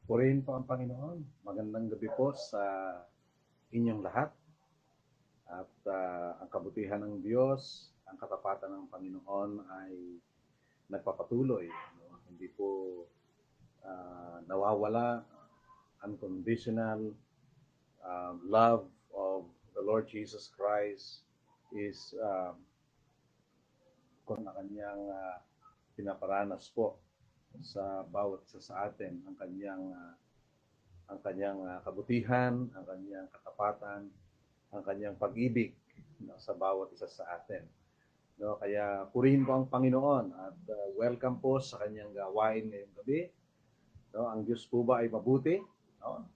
Purihin po ang Panginoon. Magandang gabi po sa inyong lahat. At ang kabutihan ng Diyos, ang katapatan ng Panginoon ay nagpapatuloy. No? Hindi po nawawala. Unconditional love of the Lord Jesus Christ is kung na kanyang pinaparanas po sa bawat isa sa atin ang kanyang kabutihan, ang kanyang katapatan, ang kanyang pag-ibig, no, sa bawat isa sa atin. No, kaya purihin po ang Panginoon at welcome po sa kanyang gawain ngayong gabi. No, ang Diyos po ba ay mabuti? No?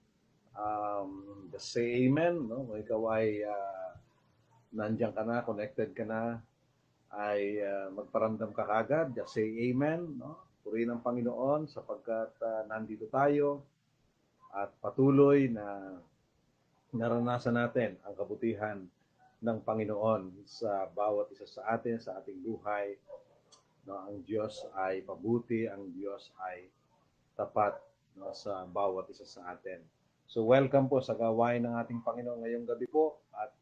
Just say amen. No? Kung ikaw ay nandiyan ka na, connected ka na, ay magparamdam ka kagad. Just say amen. No? Purihin ang Panginoon sapagkat nandito tayo at patuloy na naranasan natin ang kabutihan ng Panginoon sa bawat isa sa atin, sa ating buhay. No, ang Diyos ay pabuti, ang Diyos ay tapat, no, sa bawat isa sa atin. So welcome po sa gawain ng ating Panginoon ngayong gabi po at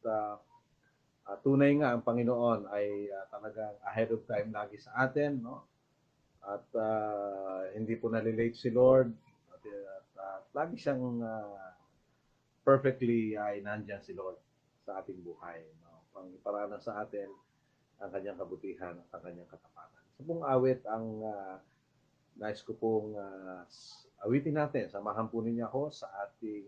tunay nga ang Panginoon ay talagang ahead of time lagi sa atin, no? At hindi po nalilate si Lord at lagi siyang perfectly ay nandyan si Lord sa ating buhay. No? Pangiparanas sa atin ang kanyang kabutihan at ang kanyang katapatan. Sa buong awit, ang nais ko pong awitin natin. Samahan po ninyo ako sa ating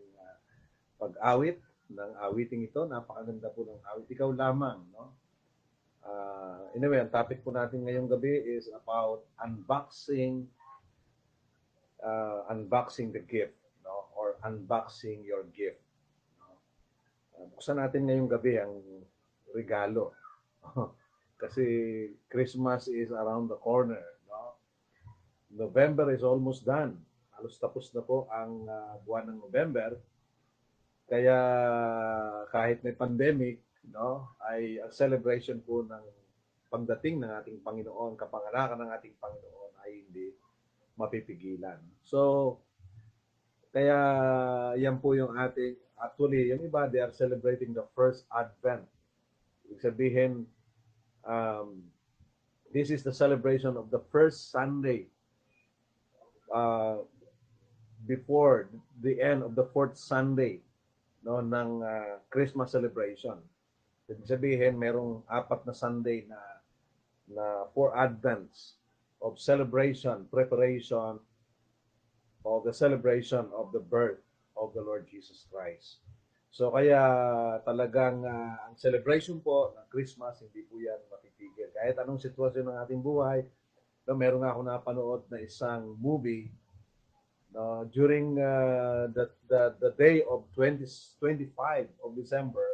pag-awit ng awiting ito. Napakaganda po ng awit. Ikaw lamang. No? Anyway, ang topic po natin ngayong gabi is about unboxing the gift, no? Or unboxing your gift. Buksan natin ngayong gabi ang regalo. Kasi Christmas is around the corner. No? November is almost done. Halos tapos na po ang buwan ng November. Kaya kahit may pandemic, no, ay ang celebration po ng pagdating ng ating Panginoon, kapanganakan ng ating Panginoon ay hindi mapipigilan. So, kaya yan po yung ating, actually, yung iba, they are celebrating the first Advent. Ibig sabihin, um, this is the celebration of the first Sunday uh, before the end of the fourth Sunday, no, ng Christmas celebration. Ibig sabihin, merong apat na Sunday na four Advents of celebration, preparation of the celebration of the birth of the Lord Jesus Christ. So kaya talagang ang celebration po ng Christmas, hindi po yan matitigil. Kahit anong sitwasyon ng ating buhay, no, meron nga ako napanood na isang movie, no, during the day of 25 of December,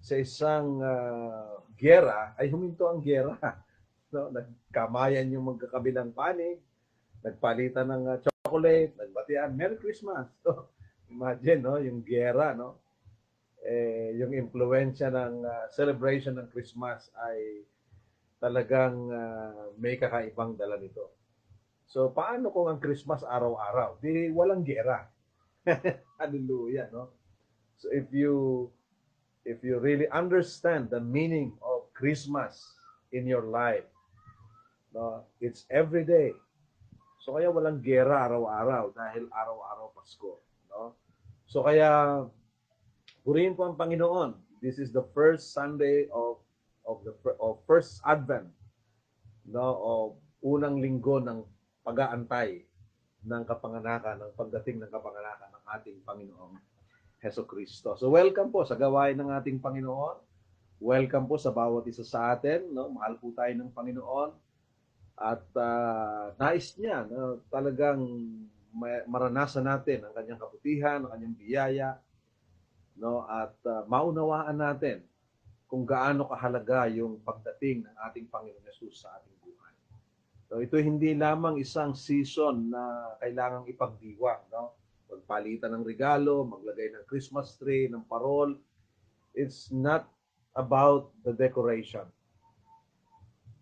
sa isang gera, ay huminto ang gera. No, nagkamayan yung magkakabilang panig, nagpalitan ng chocolate, nagbatian, Merry Christmas. So, imagine, no, yung gera, no? Yung impluensya ng celebration ng Christmas ay talagang may kakaibang dala nito. So, paano kung ang Christmas araw-araw? Di walang gera. Hallelujah, no? So, if you really understand the meaning of Christmas in your life, no, it's every day. So kaya walang gera araw-araw dahil araw-araw Pasko, no? So kaya purihin po ang Panginoon. This is the first Sunday of first Advent, no, of unang linggo ng pag-aantay ng kapanganakan, ng pagdating ng kapanganakan ng ating Panginoong Heso Kristo. So welcome po sa gawain ng ating Panginoon. Welcome po sa bawat isa sa atin, no? Mahal po tayo ng Panginoon at nais niya na talagang maranasan natin ang kanyang kabutihan, ang kanyang biyaya, no? At maunawaan natin kung gaano kahalaga yung pagdating ng ating Panginoon Yesus sa ating buhay. So ito hindi lamang isang season na kailangang ipagdiwang, no? Magpalitan ng regalo, maglagay ng Christmas tree, ng parol. It's not about the decoration,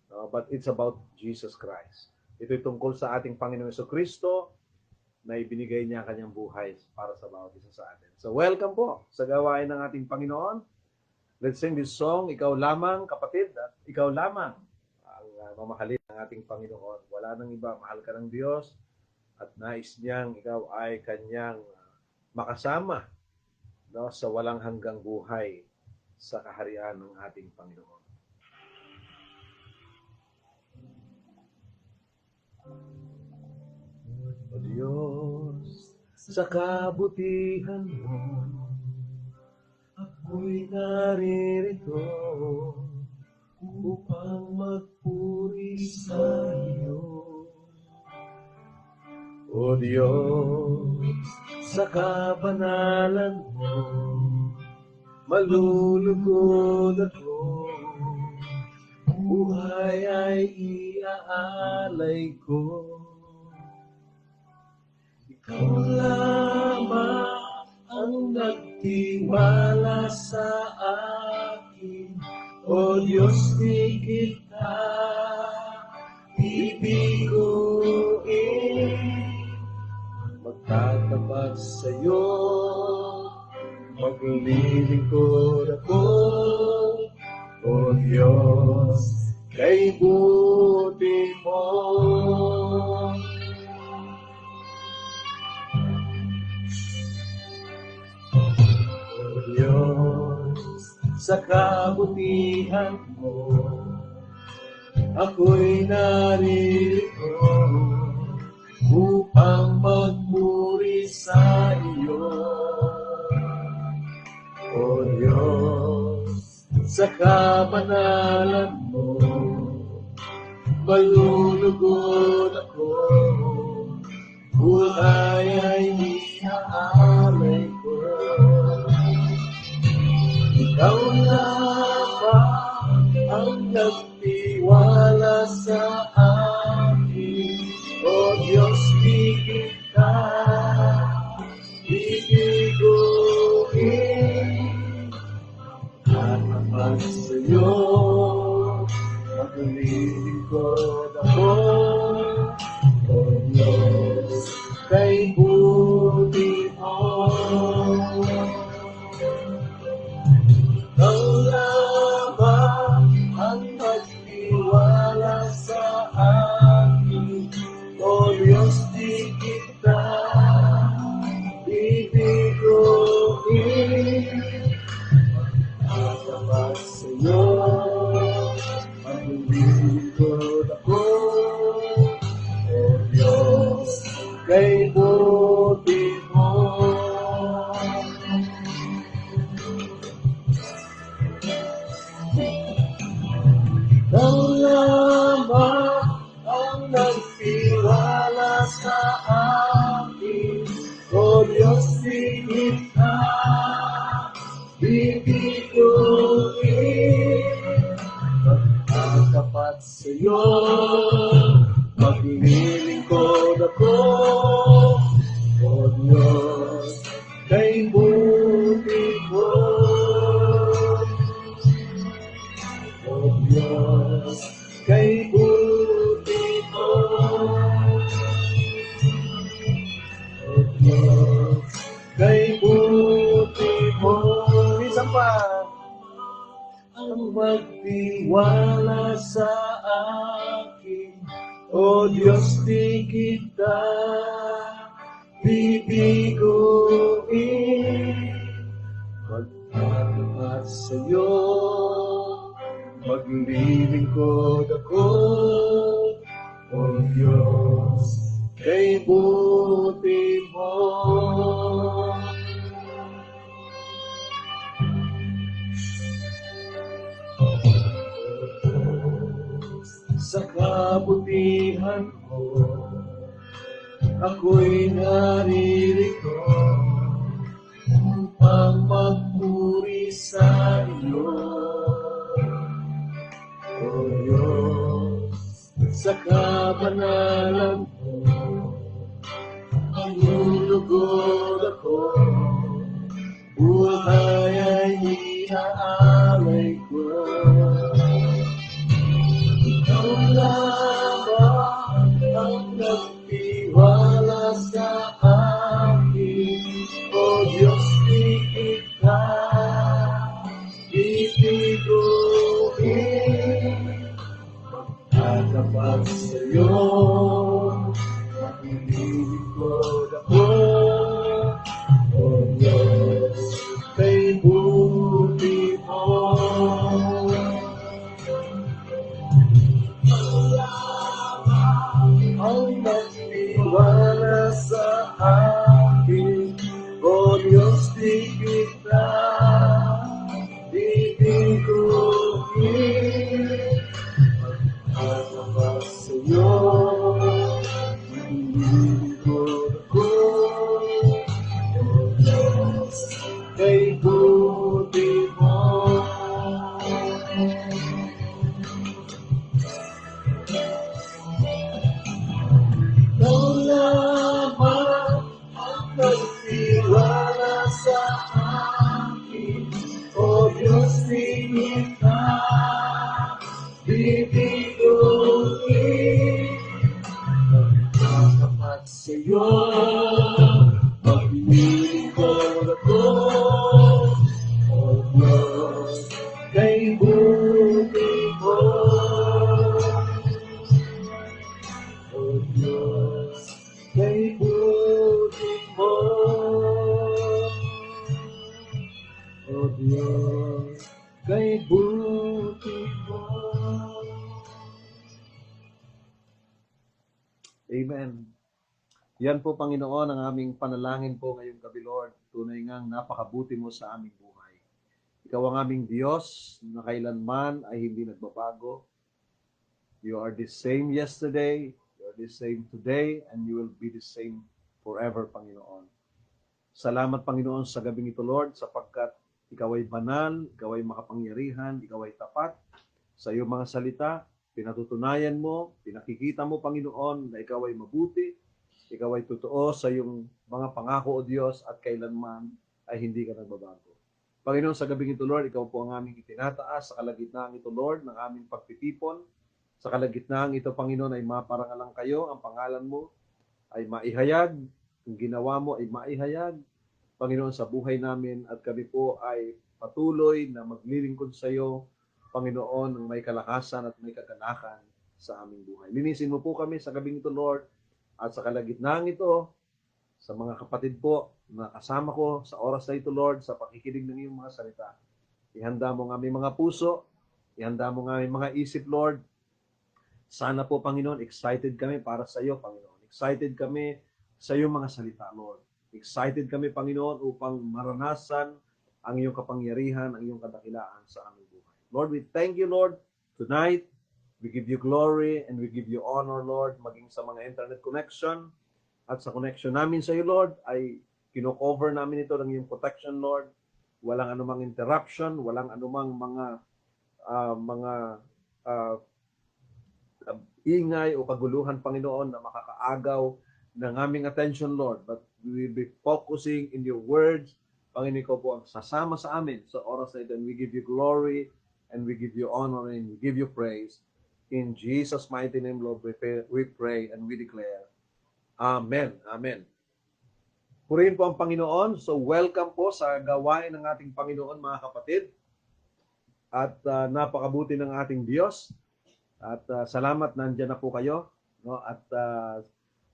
no? But it's about Jesus Christ. Ito'y tungkol sa ating Panginoon Kristo na ibinigay niya kanyang buhay para sa bawat isa sa atin. So welcome po sa gawain ng ating Panginoon. Let's sing this song, Ikaw Lamang, Kapatid, at Ikaw Lamang ang mamahalin ng ating Panginoon. Wala nang iba, mahal ka ng Diyos at nais niyang ikaw ay kanyang makasama, no, sa walang hanggang buhay sa kaharian ng ating Panginoon. O Diyos, sa kabutihan mo, ako'y naririto upang magpuri sa iyo. O Diyos, sa kabanalan mo, malulugod ako, buhay ay iaalay ko. Ikaw lamang ang nagtiwala sa akin, O Diyos, di kita ibiguin. Magtatapat sa'yo, maglilingkod ako, O Diyos, kay buti mo. O Diyos, sa kabutihan mo, ako'y naririto upang magpuri sa iyo. O Diyos, sa kabanalan mo, malulugod ako, buhay ay iaalay ko. Ikaw lamang ang nagtiwala sa akin, O Diyos, di kita ibiguin. Tatapat sa'yo, maglilingkod ako, O Diyos, kay buti mo. Ikaw lamang ang magtiwala sa akin, O Diyos, di kita ibiguin. Tatapat sa'yo, maglilingkod ako, O Diyos, kay buti mo. Ikaw lamang ang nagtiwala sa akin, O Diyos, di kita ibiguin. Magtatapat sa'yo, maglilingkod ako, O Diyos, kay buti mo. O Diyos, kay buti mo. O Diyos, kay buti mo. Minsan pa, ang magtiwala sa akin, O Diyos, di kita bibiguin. Magtatapat sa'yo, maglilingkod ako, O Diyos, kay buti mo. Sa kabutihan mo, ako'y naririto upang magpuri sa iyo. O Diyos, sa kabanalan mo, manlulugod ako, buhay ay iaalay ko. Ikaw lamang ang nagtiwala sa Kay buti mo. Ikaw lamang ang nagtiwala sa akin, O Diyos tingin ka, bibiguin. Nagkakapat sa'yo, maglilingkod ako, O Diyos, kay buti mo. O Diyos, kay buti mo. O Diyos, kay buti mo. Amen. Yan po, Panginoon, ang aming panalangin po ngayong gabi, Lord. Tunay ngang napakabuti mo sa aming buhay. Ikaw ang aming Diyos na kailanman ay hindi nagbabago. You are the same yesterday, you are the same today, and you will be the same forever, Panginoon. Salamat, Panginoon, sa gabing ito, Lord, sapagkat ikaw ay banal, ikaw ay makapangyarihan, ikaw ay tapat sa iyong mga salita. Pinatutunayan mo, pinakikita mo, Panginoon, na ikaw ay mabuti, ikaw ay totoo sa iyong mga pangako, O Diyos, at kailanman ay hindi ka nagbabago. Panginoon, sa gabing ito, Lord, ikaw po ang aming itinataas sa kalagitnaan ito, Lord, ng aming pagtitipon. Sa kalagitnaan ito, Panginoon, ay maparangalang kayo, ang pangalan mo ay maihayag, ang ginawa mo ay maihayag, Panginoon, sa buhay namin, at kami po ay patuloy na maglilingkod sa iyo, Panginoon, ng may kalakasan at may kaganakan sa aming buhay. Linisin mo po kami sa gabing ito, Lord, at sa kalagitnaan ito, sa mga kapatid po na kasama ko sa oras na ito, Lord, sa pakikinig ng iyong mga salita. Ihanda mo ng aming mga puso, ihanda mo ng aming mga isip, Lord. Sana po, Panginoon, excited kami para sa iyo, Panginoon. Excited kami sa iyong mga salita, Lord. Excited kami, Panginoon, upang maranasan ang iyong kapangyarihan, ang iyong kadakilaan sa aming buhay. Lord, we thank you, Lord, tonight. We give you glory and we give you honor, Lord, maging sa mga internet connection at sa connection namin sa iyo, Lord, ay kino-cover namin ito ng iyong protection, Lord. Walang anumang interruption, walang anumang mga ingay o kaguluhan, Panginoon, na makakaagaw ng aming attention, Lord. But we will be focusing in your words. Panginoon, ko po ang sasama sa amin sa oras na ito. And we give you glory and we give you honor and we give you praise. In Jesus' mighty name, Lord, we pray and we declare. Amen. Amen. Purihin po ang Panginoon. So welcome po sa gawain ng ating Panginoon, mga kapatid. At napakabuti ng ating Diyos. At salamat, nandiyan na po kayo. No? At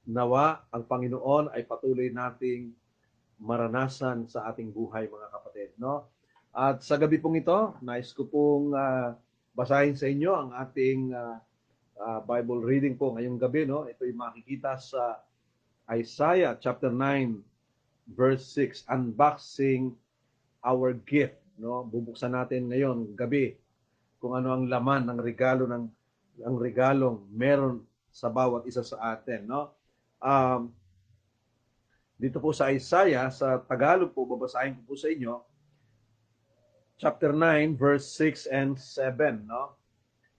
nawa ang Panginoon ay patuloy nating maranasan sa ating buhay, mga kapatid. No? At sa gabi pong ito, nais ko pong basahin sa inyo ang ating Bible reading po ngayong gabi. No? Ito'y makikita sa Isaiah chapter 9, verse 6, unboxing our gift. No? Bubuksan natin ngayon gabi kung ano ang laman ng regalo ang regalong meron sa bawat isa sa atin. No? Dito po sa Isaiah, sa Tagalog po, babasahin ko po sa inyo, chapter 9, verse 6 and 7. No?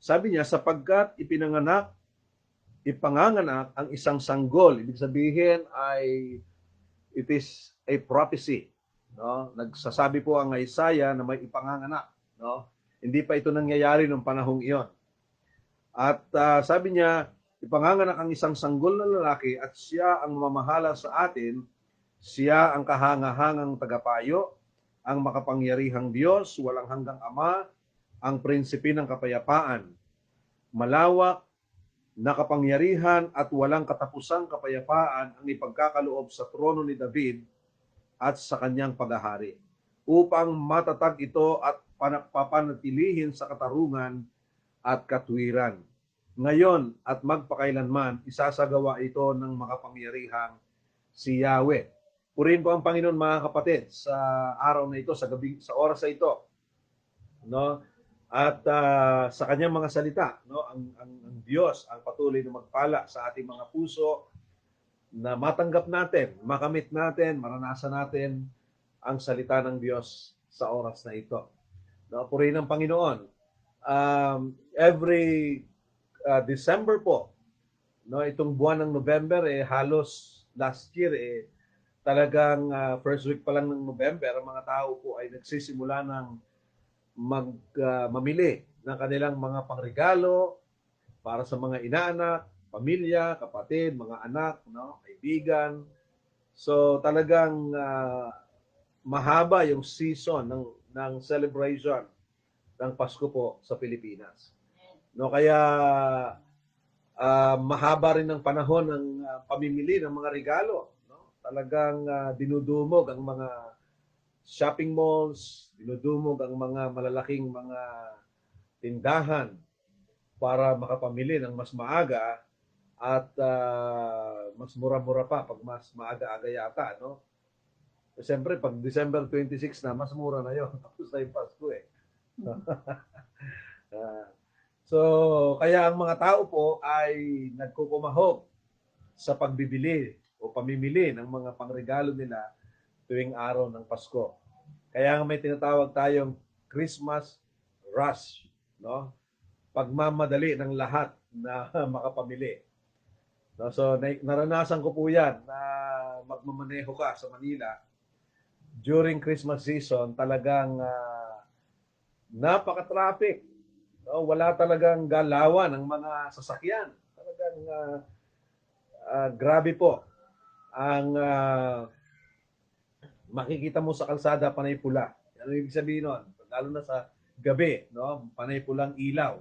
Sabi niya, sapagkat ipanganganak ang isang sanggol. Ibig sabihin ay it is a prophecy. No? Nagsasabi po ang Isaiah na may ipanganganak. No? Hindi pa ito nangyayari noong panahong iyon. At sabi niya, ipanganganak ang isang sanggol na lalaki at siya ang mamahala sa atin. Siya ang kahangahangang tagapayo, ang makapangyarihang Diyos, walang hanggang Ama, ang prinsipe ng kapayapaan. Malawak na kapangyarihan at walang katapusang kapayapaan ang ipagkakaloob sa trono ni David at sa kanyang paghahari, upang matatag ito at papanatilihin sa katarungan at katwiran. Ngayon at magpakailanman, isasagawa ito ng makapangyarihang si Yahweh. Purihin po ang Panginoon, mga kapatid, sa araw na ito, sa gabi, sa oras na ito. No? At sa kanyang mga salita, no, ang Diyos ang patuloy na magpala sa ating mga puso na matanggap natin, makamit natin, maranasan natin ang salita ng Diyos sa oras na ito. No, purihin ng Panginoon. Every December po, no, itong buwan ng November, halos last year, talagang first week pa lang ng November, ang mga tao po ay nagsisimula ng mamili ng kanilang mga pangregalo para sa mga inaanak, pamilya, kapatid, mga anak, no, kaibigan. So talagang mahaba yung season ng celebration ng Pasko po sa Pilipinas. No, kaya mahaba rin ng panahon ng pamimili ng mga regalo. No? Talagang dinudumog ang mga shopping malls, dinudumog ang mga malalaking mga tindahan para makapamili ng mas maaga at mas mura-mura pa pag mas maaga-aga yata, no? Siyempre, pag December 26 na, mas mura na yon. Tapos na yung Pasko eh. So, kaya ang mga tao po ay nagkukumahog sa pagbibili o pamimili ng mga pangregalo nila tuwing araw ng Pasko. Kaya may tinatawag tayong Christmas rush, no? Pagmamadali ng lahat na makapamili. No? So, naranasan ko po yan na magmamaneho ka sa Manila during Christmas season, talagang napaka-traffic. No? Wala talagang galawan ng mga sasakyan. Talagang grabe po ang makikita mo sa kalsada panay pula. Ano ibig sabihin nun? Lalo na sa gabi, no? Panay pulang ilaw.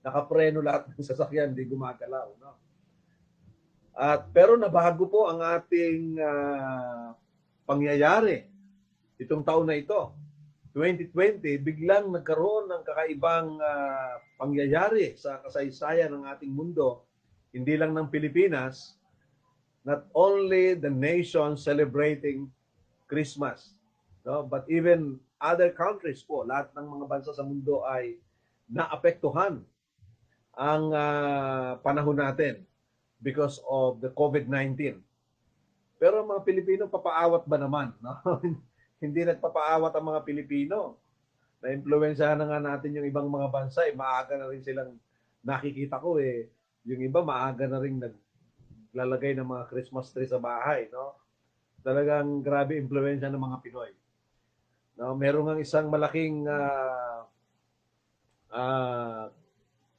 Nakapreno lahat ng sasakyan, hindi gumagalaw, no? At pero nabago po ang ating pangyayari itong taon na ito. 2020, biglang nagkaroon ng kakaibang pangyayari sa kasaysayan ng ating mundo, hindi lang ng Pilipinas, not only the nation celebrating Christmas, no? But even other countries po, lahat ng mga bansa sa mundo ay naapektuhan ang panahon natin because of the COVID-19. Pero ang mga Pilipino, papaawat ba naman? No? Hindi nagpapaawat ang mga Pilipino. Na-influensyahan na nga natin yung ibang mga bansa, maaga na rin silang nakikita ko yung iba maaga na rin naglalagay ng mga Christmas tree sa bahay, no? Talagang grabe impluwensya ng mga Pinoy. No, meron ng isang malaking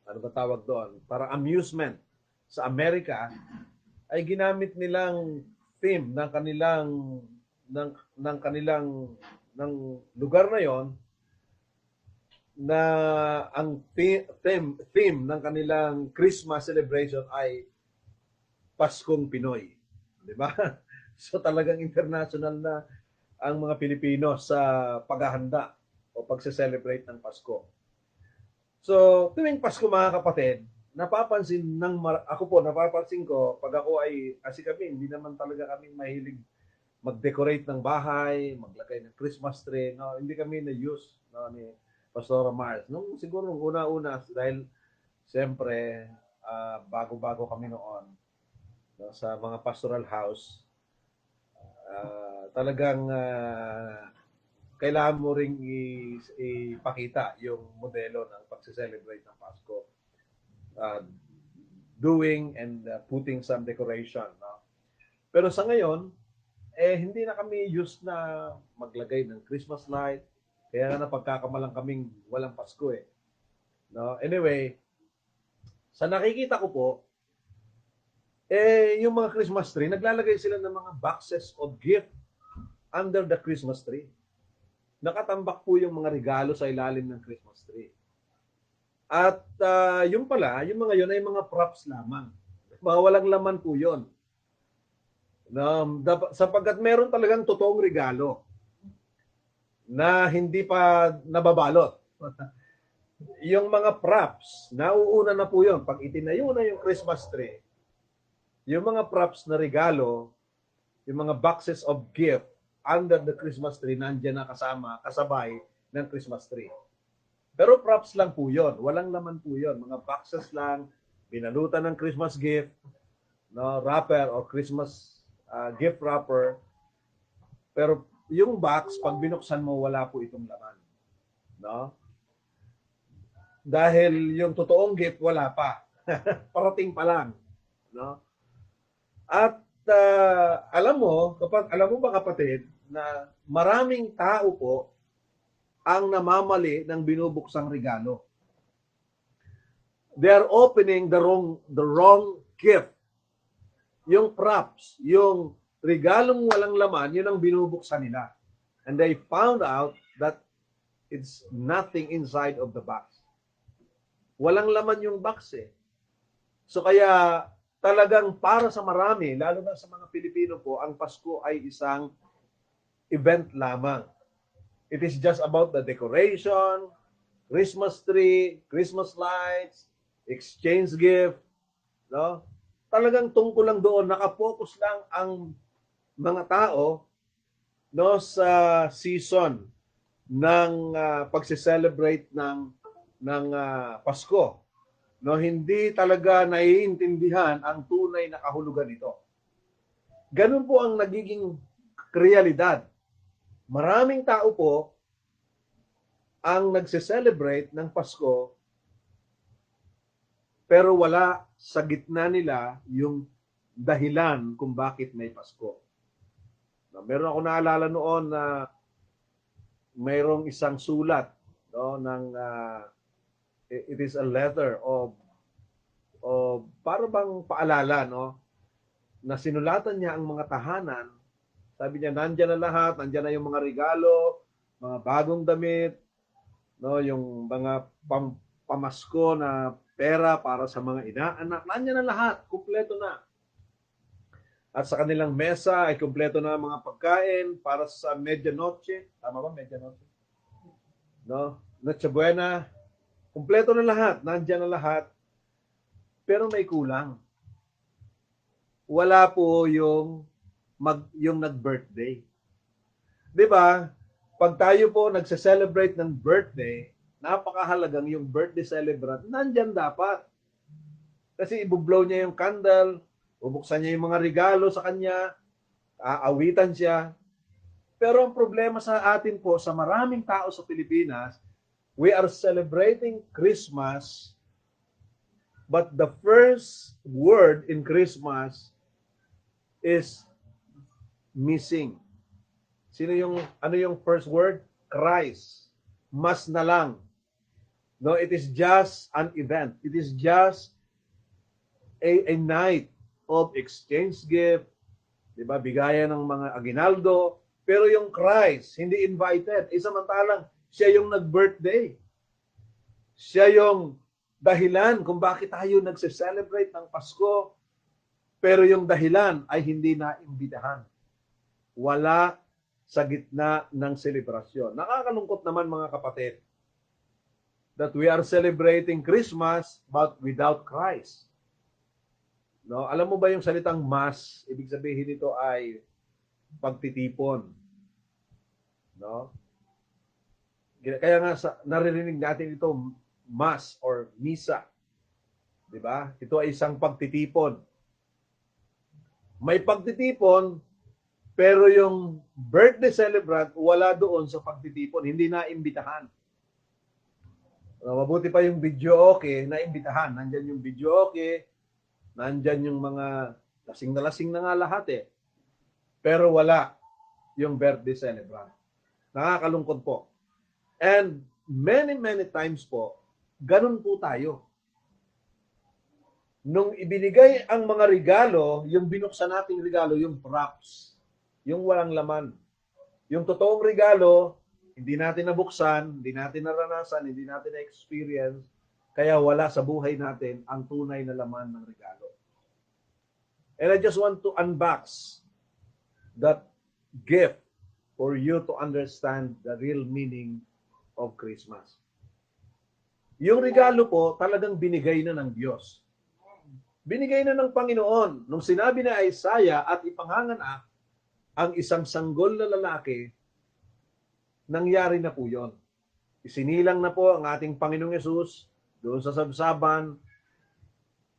ano ba tawag doon? Para amusement sa Amerika ay ginamit nilang theme ng kanilang ng lugar na yon, na ang theme ng kanilang Christmas celebration ay Paskong Pinoy. Di ba? So talagang international na ang mga Pilipino sa paghahanda o pagse-celebrate ng Pasko. So tuwing Pasko mga kapatid, napapansin ko pag ako ay, kasi kami, hindi naman talaga kami mahilig mag-decorate ng bahay, maglagay ng Christmas tree, no? Hindi kami na-use, no, ni Pastor Mars. Nung siguro una-una, dahil siyempre, bago-bago kami noon, no, sa mga pastoral house, talagang kailangan mo ring ipakita yung modelo ng pagse-celebrate ng Pasko. Doing and putting some decoration. No? Pero sa ngayon, hindi na kami used na maglagay ng Christmas light. Kaya nga napagkakamalang kaming walang Pasko eh. No? Anyway, sa nakikita ko po, yung mga Christmas tree, naglalagay sila ng mga boxes of gift under the Christmas tree. Nakatambak po yung mga regalo sa ilalim ng Christmas tree. At yung pala, yung mga yun ay mga props lamang. Mga walang laman po yun. Sapagkat meron talagang totoong regalo na hindi pa nababalot. Yung mga props, nauuna na po yun. Pag itinayo na yung Christmas tree, yung mga props na regalo, yung mga boxes of gift under the Christmas tree, nandiyan na kasabay ng Christmas tree. Pero props lang po yun. Walang laman po yun. Mga boxes lang, binalutan ng Christmas gift, no, wrapper or Christmas gift wrapper. Pero yung box, pag binuksan mo, wala po itong laman. No? Dahil yung totoong gift, wala pa. Parating pa lang. No? At alam mo ba kapatid, na maraming tao po ang namamali ng binubuksang regalo. They are opening the wrong gift. Yung props, yung regalong walang laman, yun ang binubuksan nila. And they found out that it's nothing inside of the box. Walang laman yung box eh. So kaya talagang para sa marami, lalo na sa mga Pilipino po, ang Pasko ay isang event lamang. It is just about the decoration, Christmas tree, Christmas lights, exchange gift, no? Talagang tungkol lang doon, nakapokus lang ang mga tao no sa season ng pagse-celebrate ng Pasko. No, hindi talaga naiintindihan ang tunay na kahulugan nito. Ganun po ang nagiging realidad. Maraming tao po ang nagse-celebrate ng Pasko pero wala sa gitna nila yung dahilan kung bakit may Pasko. Meron ako naalala noon na mayroong isang sulat no ng it is a letter of para bang paalala no na sinulatan niya ang mga tahanan. Sabi niya nandiyan na lahat, nandiyan na yung mga regalo, mga bagong damit, no, yung mga pamasko na pera para sa mga inaanak, nandiyan na lahat, kumpleto na. At sa kanilang mesa ay kumpleto na ang mga pagkain para sa medianoche. Tama ba, medianoche? No? Noche Buena. Kumpleto na lahat. Nandiyan na lahat. Pero may kulang. Wala po yung nag-birthday. Di ba? Pag tayo po nagse-celebrate ng birthday, napakahalagang yung birthday celebrant, nandyan dapat. Kasi ibublow niya yung candle, bubuksan niya yung mga regalo sa kanya, aawitan siya. Pero ang problema sa atin po, sa maraming tao sa Pilipinas, we are celebrating Christmas, but the first word in Christmas is missing. Ano yung first word? Christ. Mas na lang. No, it is just an event. It is just a night of exchange gift, di ba? Bigayan ng mga aginaldo, pero yung Christ, hindi invited. Samantalang, siya yung nag-birthday. Siya yung dahilan kung bakit tayo nagse-celebrate ng Pasko, pero yung dahilan ay hindi na-imbitahan. Wala sa gitna ng selebrasyon. Nakakalungkot naman mga kapatid that we are celebrating Christmas but without Christ. No, alam mo ba yung salitang mass, ibig sabihin nito ay pagtitipon. No? Kaya nga naririnig natin ito mass or misa. 'Di ba? Ito ay isang pagtitipon. May pagtitipon pero yung birthday celebrant wala doon sa pagtitipon, hindi na imbitahan. Mabuti pa yung video okay, na imbitahan. Nandiyan yung video okay. Nandyan yung mga lasing na nga lahat eh. Pero wala yung birthday celebrant. Nakakalungkot po. And many times po, ganun po tayo. Nung ibinigay ang mga regalo, yung binuksan nating regalo, yung props, yung walang laman. Yung totoong regalo, hindi natin nabuksan, hindi natin naranasan, hindi natin na-experience, kaya wala sa buhay natin ang tunay na laman ng regalo. And I just want to unbox that gift for you to understand the real meaning of Christmas. Yung regalo po, talagang binigay na ng Diyos. Binigay na ng Panginoon. Nung sinabi na Isaiah at ipanganganak ang isang sanggol na lalaki, nangyari na po yon. Isinilang na po ang ating Panginoong Yesus doon sa sabsaban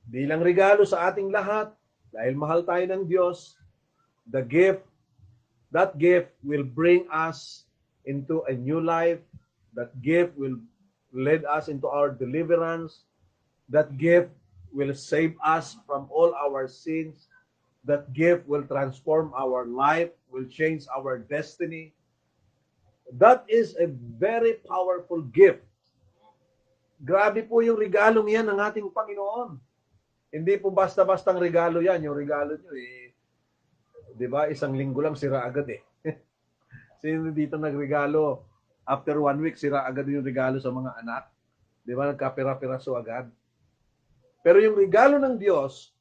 bilang regalo sa ating lahat. Dahil mahal tayo ng Diyos, that gift will bring us into a new life. That gift will lead us into our deliverance. That gift will save us from all our sins. That gift will transform our life, will change our destiny. That is a very powerful gift. Grabe po yung regalong yan ng ating Panginoon. Hindi po basta-bastang regalo yan. Yung regalo nyo, di ba, isang linggo lang sira agad eh. Sino dito nagregalo? After 1 week, sira agad yung regalo sa mga anak. Di ba, nagkapira-piraso agad. Pero yung regalo ng Diyos,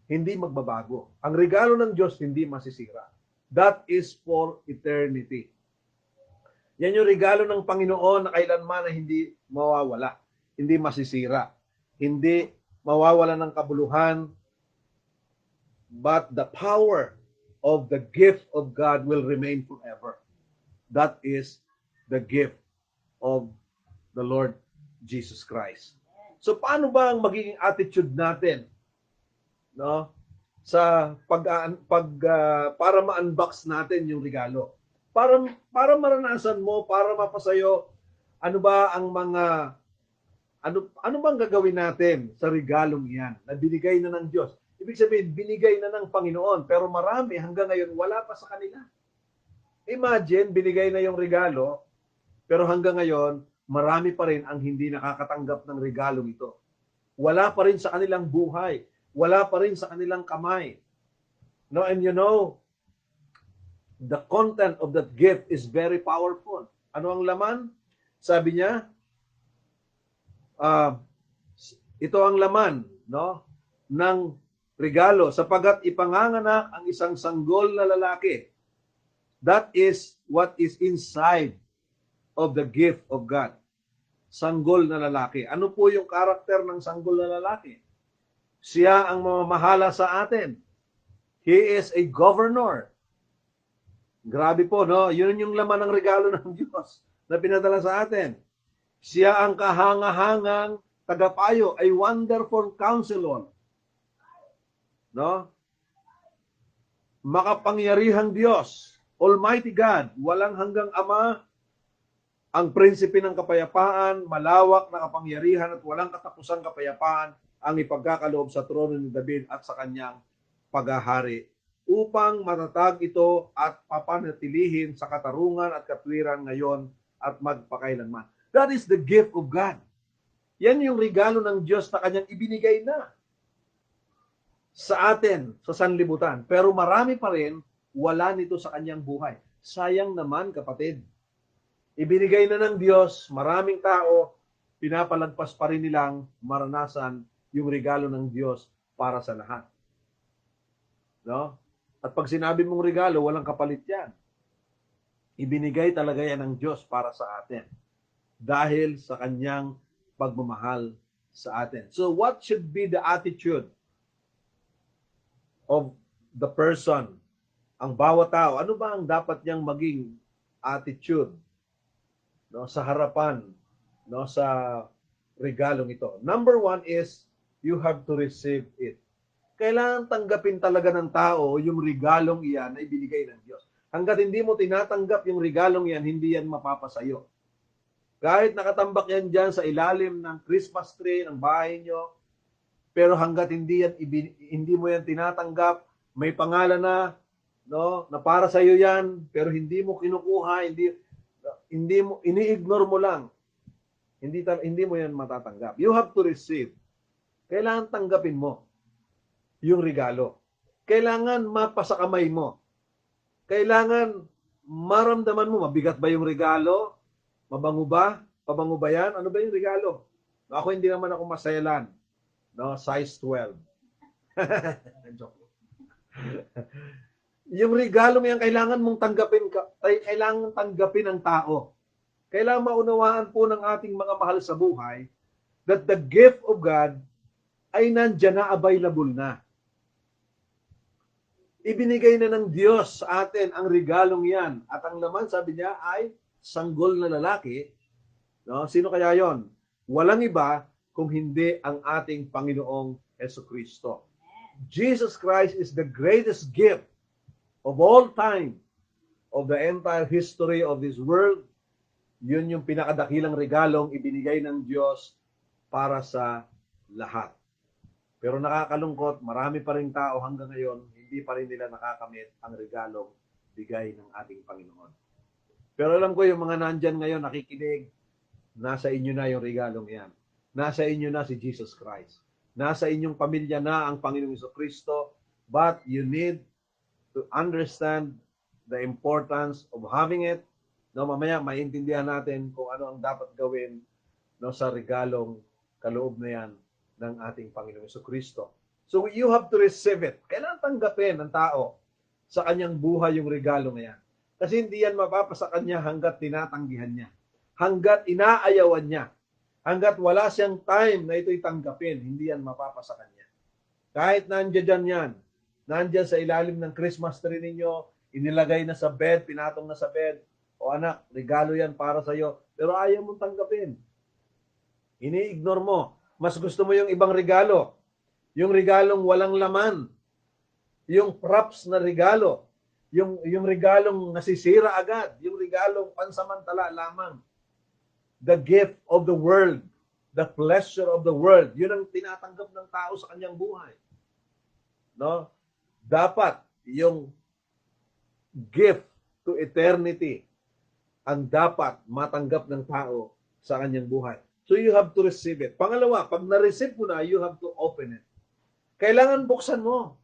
hindi magbabago. Ang regalo ng Diyos, hindi masisira. That is for eternity. Yan yung regalo ng Panginoon na kailanman na hindi mawawala, hindi masisira, hindi mawawala ng kabuluhan, but the power of the gift of God will remain forever. That is the gift of the Lord Jesus Christ. So paano ba ang magiging attitude natin, no? Sa para ma-unbox natin yung regalo. Para maranasan mo, para mapasayo, ano ba ang mga ano bang gagawin natin sa regalong iyan na binigay na ng Diyos? Ibig sabihin, binigay na ng Panginoon, pero marami hanggang ngayon wala pa sa kanila. Imagine, binigay na yung regalo, pero hanggang ngayon, marami pa rin ang hindi nakakatanggap ng regalong ito. Wala pa rin sa kanilang buhay. Wala pa rin sa kanilang kamay. No, and you know, the content of that gift is very powerful. Ano ang laman? Sabi niya, ito ang laman, no, ng regalo, sapagat ipanganganak ang isang sanggol na lalaki. That is what is inside of the gift of God. Sanggol na lalaki. Ano po yung karakter ng sanggol na lalaki? Siya ang mamamahala sa atin. He is a governor. Grabe po, no? Yun yung laman ng regalo ng Diyos na pinadala sa atin. Siya ang kahangahangang tagapayo, a wonderful counselor. No? Makapangyarihang Diyos, Almighty God, walang hanggang Ama, ang prinsipe ng kapayapaan, malawak na kapangyarihan at walang katapusang kapayapaan ang ipagkakaloob sa trono ni David at sa kanyang paghahari, upang matatag ito at papanatilihin sa katarungan at katwiran ngayon at magpakailanman. That is the gift of God. Yan yung regalo ng Diyos na kanyang ibinigay na sa atin, sa sanlibutan. Pero marami pa rin wala nito sa kanyang buhay. Sayang naman, kapatid. Ibinigay na ng Diyos, maraming tao, pinapalagpas pa rin nilang maranasan yung regalo ng Diyos para sa lahat. No? At pag sinabi mong regalo, walang kapalit yan. Ibinigay talaga yan ng Diyos para sa atin dahil sa kanyang pagmamahal sa atin. So what should be the attitude of the person? Ang bawat tao, ano ba ang dapat niyang maging attitude, no, sa harapan, no, sa regalong ito? Number 1 is you have to receive it. Kailangan tanggapin talaga ng tao yung regalong iyan na ibinigay ng Diyos. Hanggat hindi mo tinatanggap yung regalong yan, hindi yan mapapasayo. Kahit nakatambak yan dyan sa ilalim ng Christmas tree ng bahay nyo, pero hanggat hindi mo yan tinatanggap, may pangalan na, no, na para sa iyo yan, pero hindi mo kinukuha, hindi mo ini-ignore mo lang. Hindi mo yan matatanggap. You have to receive. Kailangan tanggapin mo yung regalo. Kailangan mapasa kamay mo. Kailangan maramdaman mo, mabigat ba yung regalo? Mabango ba? Pabango ba yan? Ano ba yung regalo? Ako hindi naman ako maselan. No, size 12. Joke. Yung regalo mo yan, kailangan mong tanggapin, kailangan tanggapin ng tao. Kailangan maunawaan po ng ating mga mahal sa buhay that the gift of God ay nandyan na, available na. Ibinigay na ng Diyos sa atin ang regalong yan. At ang laman, sabi niya, ay sanggol na lalaki. No? Sino kaya yon? Walang iba kung hindi ang ating Panginoong Jesucristo. Jesus Christ is the greatest gift of all time, of the entire history of this world. Yun yung pinakadakilang regalong ibinigay ng Diyos para sa lahat. Pero nakakalungkot, marami pa rin tao hanggang ngayon, hindi pa rin nila nakakamit ang regalong bigay ng ating Panginoon. Pero alam ko yung mga nandyan ngayon nakikinig, nasa inyo na yung regalong yan. Nasa inyo na si Jesus Christ. Nasa inyong pamilya na ang Panginoong Jesucristo, but you need to understand the importance of having it. No, mamaya maintindihan natin kung ano ang dapat gawin, no, sa regalong kaloob na yan ng ating Panginoong Jesucristo. So you have to receive it. Kailangan tanggapin ng tao sa kanyang buhay yung regalo na yan. Kasi hindi yan mapapasa kanya hanggat tinatanggihan niya. Hanggat inaayawan niya. Hanggat wala siyang time na ito'y tanggapin, hindi yan mapapasa kanya. Kahit nandiyan yan, nandiyan sa ilalim ng Christmas tree ninyo, inilagay na sa bed, pinatong na sa bed, o anak, regalo yan para sa'yo, pero ayaw mong tanggapin. Ini-ignore mo. Mas gusto mo yung ibang regalo. Yung regalong walang laman. Yung props na regalo. Yung regalong nasisira agad. Yung regalong pansamantala lamang. The gift of the world. The pleasure of the world. Yun ang tinatanggap ng tao sa kanyang buhay. No? Dapat yung gift to eternity ang dapat matanggap ng tao sa kanyang buhay. So you have to receive it. Pangalawa, pag na-receive mo na, you have to open it. Kailangan buksan mo.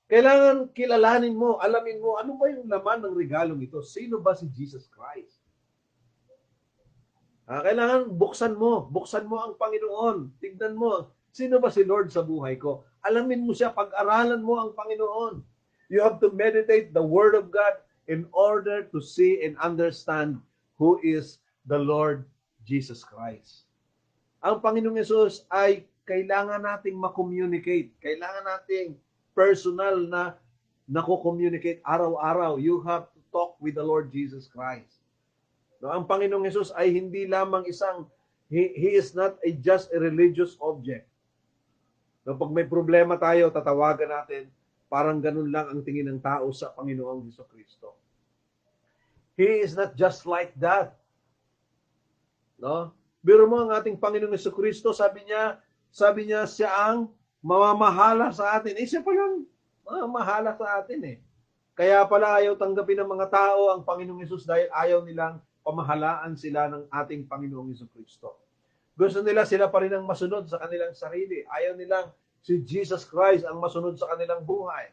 Kailangan kilalanin mo, alamin mo, ano ba yung laman ng regalong ito? Sino ba si Jesus Christ? Kailangan buksan mo ang Panginoon. Tignan mo, sino ba si Lord sa buhay ko? Alamin mo siya, pag-aralan mo ang Panginoon. You have to meditate the Word of God in order to see and understand who is the Lord Jesus Christ. Ang Panginoong Yesus ay kailangan nating makommunicate. Kailangan nating personal na nako-communicate araw-araw. You have to talk with the Lord Jesus Christ. No, ang Panginoong Yesus ay hindi lamang He is not just a religious object. No, pag may problema tayo, tatawagan natin, parang ganun lang ang tingin ng tao sa Panginoong Jesucristo. He is not just like that. No? Biro mo ang ating Panginoong Jesucristo, sabi niya siya ang mamamahala sa atin. Siya pa lang mamamahala sa atin eh. Kaya pala ayaw tanggapin ng mga tao ang Panginoong Hesus dahil ayaw nilang pamahalaan sila ng ating Panginoong Jesucristo. Gusto nila sila pa rin ang masunod sa kanilang sarili. Ayaw nilang si Jesus Christ ang masunod sa kanilang buhay.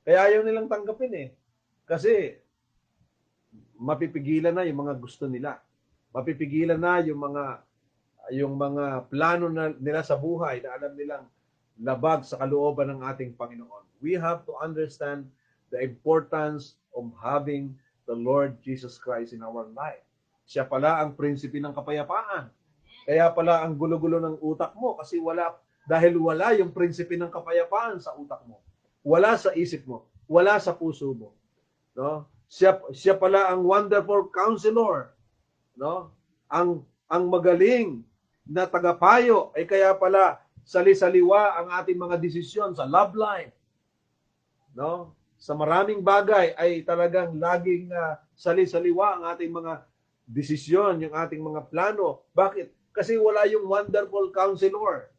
Kaya ayaw nilang tanggapin eh. Kasi mapipigilan na yung mga gusto nila. Mapipigilan na yung mga plano nila sa buhay na alam nilang labag sa kalooban ng ating Panginoon. We have to understand the importance of having the Lord Jesus Christ in our life. Siya pala ang prinsipe ng kapayapaan. Kaya pala ang gulo-gulo ng utak mo kasi dahil wala yung prinsipe ng kapayapaan sa utak mo. Wala sa isip mo, wala sa puso mo. No? Siya pala ang wonderful counselor. No? Ang magaling na tagapayo ay kaya pala sali-saliwa ang ating mga desisyon sa love life. No? Sa maraming bagay ay talagang laging sali-saliwa ang ating mga desisyon, yung ating mga plano. Bakit? Kasi wala yung wonderful counselor.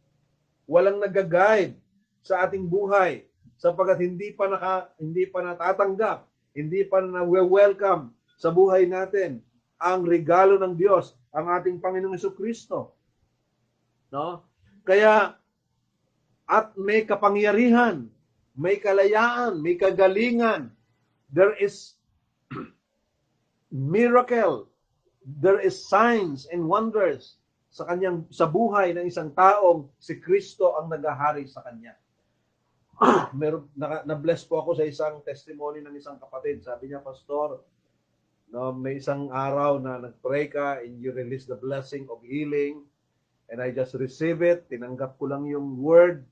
Walang nag-guide sa ating buhay sapagkat hindi pa natatanggap, hindi pa na-welcome sa buhay natin ang regalo ng Diyos, ang ating Panginoong Jesucristo. No? Kaya at may kapangyarihan, may kalayaan, may kagalingan. There is miracle. There is signs and wonders sa buhay ng isang taong si Kristo ang naghahari sa kanya. Na-bless po ako sa isang testimony ng isang kapatid. Sabi niya, Pastor, no, may isang araw na nag-pray ka and you release the blessing of healing and I just receive it. Tinanggap ko lang yung word.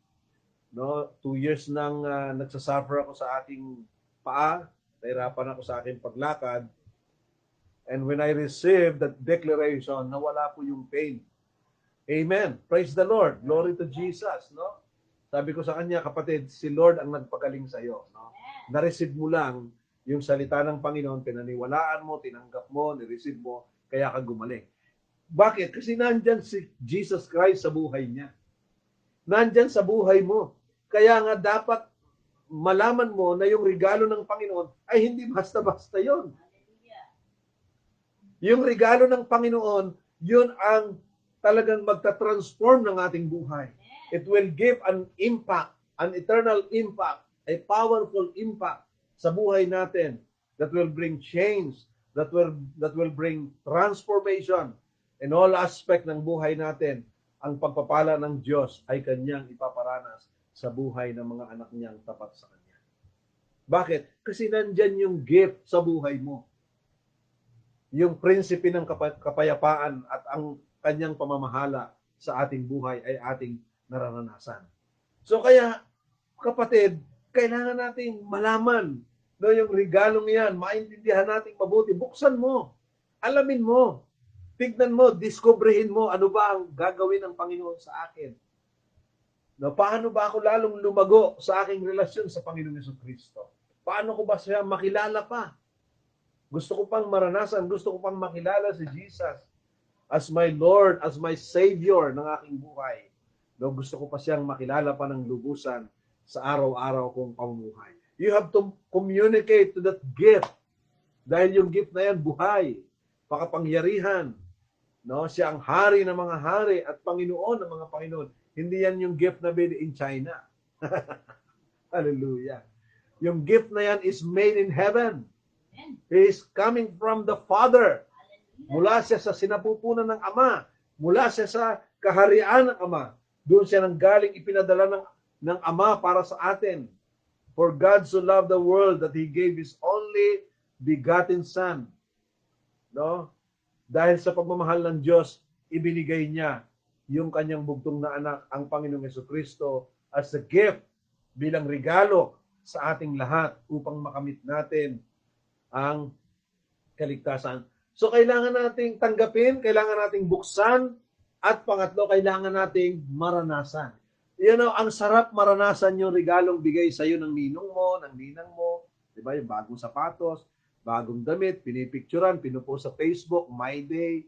No, 2 years nang nagsasuffer ako sa aking paa. Nahirapan ako sa aking paglakad. And when I received that declaration, nawala po yung pain. Amen. Praise the Lord. Glory to Jesus. No? Sabi ko sa kanya, kapatid, si Lord ang nagpagaling sa iyo. No? Na-receive mo lang yung salita ng Panginoon, pinaniwalaan mo, tinanggap mo, ni-receive mo, kaya ka gumaling. Bakit? Kasi nandyan si Jesus Christ sa buhay niya. Nandyan sa buhay mo. Kaya nga dapat malaman mo na yung regalo ng Panginoon ay hindi basta-basta yon. Yung regalo ng Panginoon, yun ang talagang magta-transform ng ating buhay. It will give an impact, an eternal impact, a powerful impact sa buhay natin that will bring change, that will bring transformation in all aspect ng buhay natin. Ang pagpapala ng Diyos ay kanyang ipaparanas sa buhay ng mga anak niyang tapat sa kanya. Bakit? Kasi nandyan yung gift sa buhay mo. Yung prinsipe ng kapayapaan at ang kanyang pamamahala sa ating buhay ay ating nararanasan. So kaya, kapatid, kailangan nating malaman no, yung regalong yan, maintindihan nating mabuti. Buksan mo, alamin mo, tignan mo, diskobrehin mo ano ba ang gagawin ng Panginoon sa akin. No, paano ba ako lalong lumago sa aking relasyon sa Panginoon Jesucristo? Paano ko ba siya makilala pa? Gusto ko pang maranasan, gusto ko pang makilala si Jesus as my Lord, as my Savior ng aking buhay. No, gusto ko pa siyang makilala pa ng lubusan sa araw-araw kong pamumuhay. You have to communicate to that gift. Dahil yung gift na yan, buhay, pakapangyarihan. No, siya ang hari ng mga hari at Panginoon ng mga Panginoon. Hindi yan yung gift na made in China. Hallelujah. Yung gift na yan is made in heaven. He is coming from the Father. Mula siya sa sinapupunan ng Ama. Mula siya sa kaharian ng Ama. Doon siya nanggaling ipinadala ng Ama para sa atin. For God so loved the world that He gave His only begotten Son. No? Dahil sa pagmamahal ng Diyos, ibinigay niya yung kanyang bugtong na anak, ang Panginoong Jesucristo, as a gift, bilang regalo sa ating lahat upang makamit natin ang kaligtasan. So kailangan nating tanggapin, kailangan nating buksan, at pangatlo, kailangan nating maranasan. You know, ang sarap maranasan yung regalong bigay sa iyo ng ninong mo, ng ninang mo, di ba, yung bagong sapatos, bagong damit, pinipicturan, pinupost sa Facebook, My Day,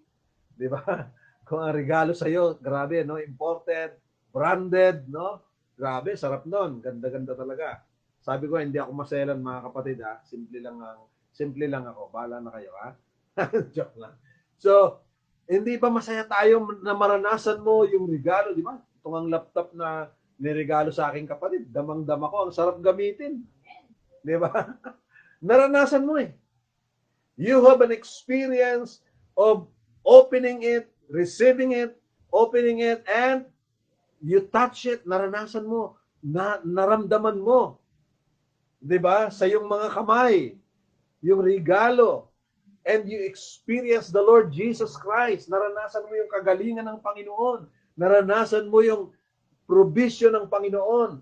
di ba? Kung ang regalo sa iyo, grabe, no, imported, branded, no? Grabe, sarap nun, ganda-ganda talaga. Sabi ko, hindi ako maselan mga kapatid, ha? Simple lang ako. Bahala na kayo, ha? Joke lang. So, hindi ba masaya tayo na maranasan mo yung regalo, di ba? Itong ang laptop na niregalo sa aking kapatid, damang-dama ko, ang sarap gamitin. Di ba? Naranasan mo eh. You have an experience of opening it, receiving it, opening it, and you touch it, naranasan mo, naramdaman mo. Di ba? Sa iyong mga kamay, yung regalo, and you experience the Lord Jesus Christ. Naranasan mo yung kagalingan ng Panginoon. Naranasan mo yung provision ng Panginoon.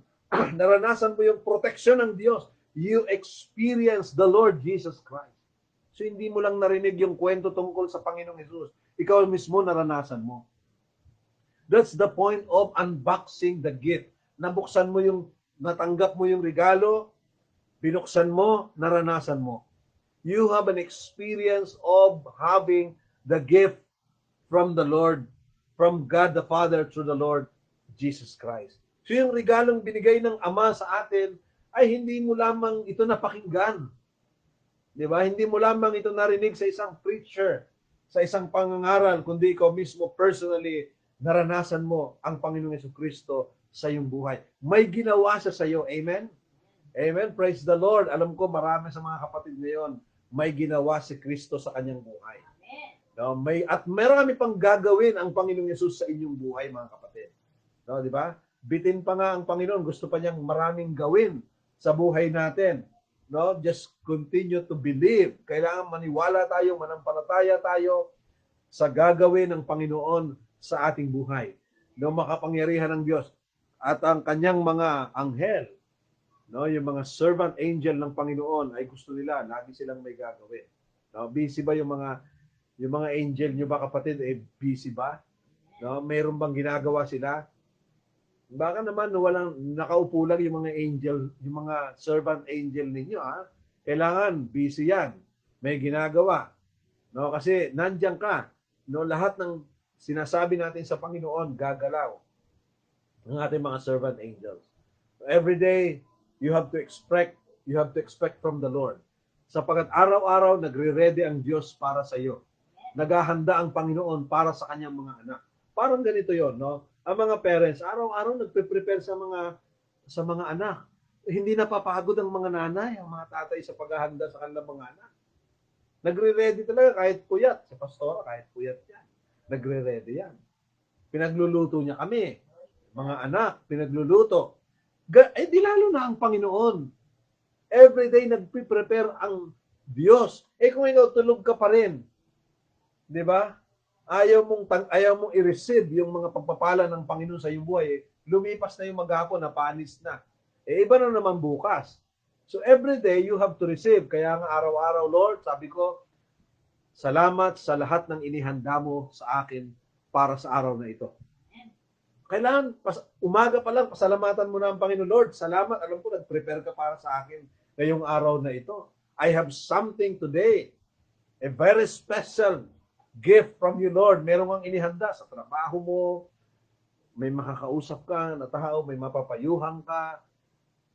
Naranasan mo yung protection ng Diyos. You experience the Lord Jesus Christ. So hindi mo lang narinig yung kwento tungkol sa Panginoong Jesus. Ikaw mismo naranasan mo. That's the point of unboxing the gift. Nabuksan mo yung, natanggap mo yung regalo, binuksan mo, naranasan mo. You have an experience of having the gift from the Lord, from God the Father through the Lord Jesus Christ. So yung regalong binigay ng Ama sa atin ay hindi mo lamang ito napakinggan. Di ba? Hindi mo lamang ito narinig sa isang preacher, sa isang pangangaral, kundi ikaw mismo personally naranasan mo ang Panginoong Jesucristo sa iyong buhay. May ginawa siya sa iyo. Amen? Amen? Praise the Lord. Alam ko marami sa mga kapatid ngayon may ginawa si Kristo sa kanyang buhay. No, at marami pang gagawin ang Panginoong Yesus sa inyong buhay, mga kapatid. No, di ba? Bitin pa nga ang Panginoon, gusto pa niyang maraming gawin sa buhay natin. No, just continue to believe. Kailangan maniwala tayo, manampalataya tayo sa gagawin ng Panginoon sa ating buhay. No, makapangyarihan ng Diyos at ang kanyang mga anghel. No, yung mga servant angel ng Panginoon ay gusto nila, lagi silang may gagawin. No, busy ba yung mga angel nyo ba kapatid? Busy ba? No, mayroon bang ginagawa sila? Baka naman walang nakaupo lang yung mga angel, yung mga servant angel ninyo, ha? Kailangan busy yan. May ginagawa. No, kasi nandiyan ka. No, lahat ng sinasabi natin sa Panginoon gagalaw ng ating mga servant angels. Every day you have to expect from the Lord. Sapagkat araw-araw nagre-ready ang Diyos para sa iyo. Naghahanda ang Panginoon para sa kanyang mga anak. Parang ganito 'yon, no? Ang mga parents araw-araw nagpe-prepare sa mga anak. Hindi napapagod ang mga nanay, ang mga tatay sa paghahanda sa kanilang mga anak. Nagre-ready talaga kahit puyat. Sa pastora, kahit puyat yan. Nagre-ready yan. Pinagluluto niya kami. Mga anak, pinagluluto. Di lalo na ang Panginoon. Everyday nagpe-prepare ang Diyos. Kung ikaw tulog ka pa rin, di ba? Ayaw mong i-receive yung mga pagpapala ng Panginoon sa iyong buhay. Lumipas na yung maghapon, napanis na. Iba na naman bukas. So every day you have to receive. Kaya nga araw-araw, Lord, sabi ko, salamat sa lahat ng inihanda mo sa akin para sa araw na ito. Kailangan, umaga pa lang, pasalamatan mo na ang Panginoon. Lord, salamat. Alam ko, nag-prepare ka para sa akin ngayong araw na ito. I have something today. A very special gift from you, Lord. Meron kang inihanda sa trabaho mo. May makakausap ka na tao, may mapapayuhan ka.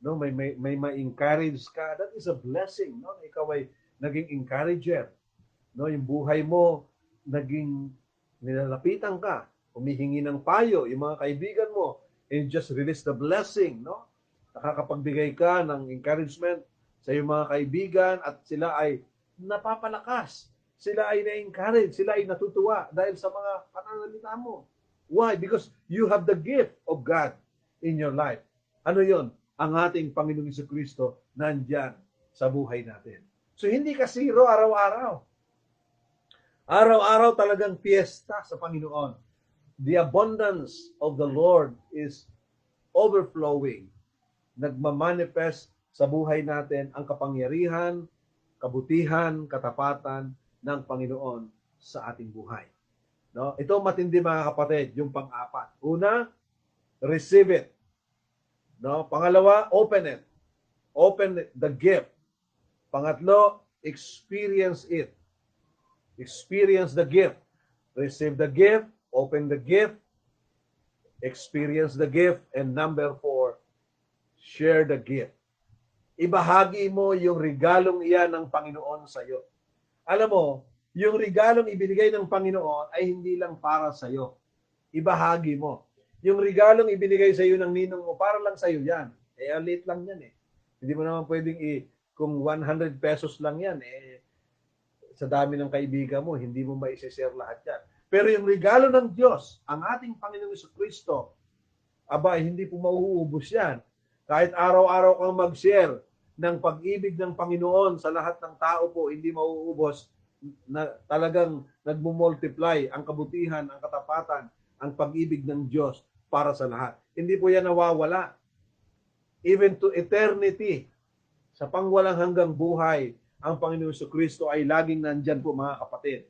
No, may ma-encourage ka. That is a blessing, no? Ikaw ay naging encourager. No, yung buhay mo naging nilalapitan ka, humihingi ng payo yung mga kaibigan mo, and just release the blessing, no? Nakakapagbigay ka ng encouragement sa iyong mga kaibigan at sila ay napapalakas. Sila ay na-encourage, sila ay natutuwa dahil sa mga pananalita mo. Why? Because you have the gift of God in your life. Ano 'yon? Ang ating Panginoong Jesucristo nandyan sa buhay natin. So hindi ka zero araw-araw. Araw-araw talagang fiesta sa Panginoon. The abundance of the Lord is overflowing. Nagmamanifest sa buhay natin ang kapangyarihan, kabutihan, katapatan ng Panginoon sa ating buhay. No? Ito matindi mga kapatid, yung pang-apat. Una, receive it. No? Pangalawa, open it. Open the gift. Pangatlo, experience it. Experience the gift. Receive the gift, open the gift, experience the gift, and number 4, share the gift. Ibahagi mo yung regalong iyan ng Panginoon sa iyo. Alam mo, yung regalong ibinigay ng Panginoon ay hindi lang para sa iyo. Ibahagi mo. Yung regalong ibinigay sa iyo ng ninong mo, para lang sa iyo yan. Alit lang yan eh. Hindi mo naman pwedeng kung 100 pesos lang yan, sa dami ng kaibigan mo, hindi mo maisishare lahat yan. Pero yung regalo ng Diyos, ang ating Panginoong Jesucristo, hindi po mauubos yan. Kahit araw-araw kang mag-share ng pag-ibig ng Panginoon sa lahat ng tao po, hindi mauubos, na talagang nagmumultiply ang kabutihan, ang katapatan, ang pag-ibig ng Diyos para sa lahat. Hindi po yan nawawala. Even to eternity, sa pangwalang hanggang buhay, ang Panginoong Jesucristo ay laging nandyan po mga kapatid.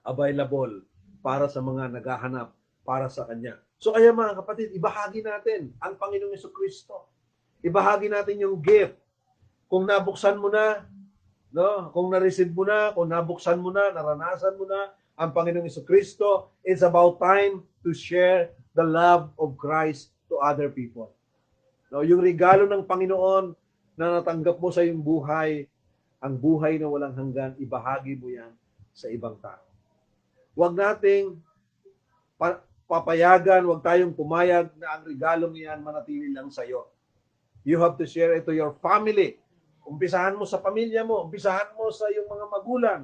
Available para sa mga naghahanap para sa Kanya. So kaya mga kapatid, ibahagi natin ang Panginoong Jesucristo. Ibahagi natin yung gift. Kung nabuksan mo na, no? Kung na-receive mo na, kung nabuksan mo na, naranasan mo na ang Panginoong Jesucristo, it's about time to share the love of Christ to other people. No, yung regalo ng Panginoon na natanggap mo sa iyong buhay, ang buhay na walang hanggan, ibahagi mo yan sa ibang tao. Huwag nating papayagan, huwag tayong pumayag na ang regalong yan manatili lang sa iyo. You have to share it to your family. Umpisahan mo sa pamilya mo, umpisahan mo sa iyong mga magulang,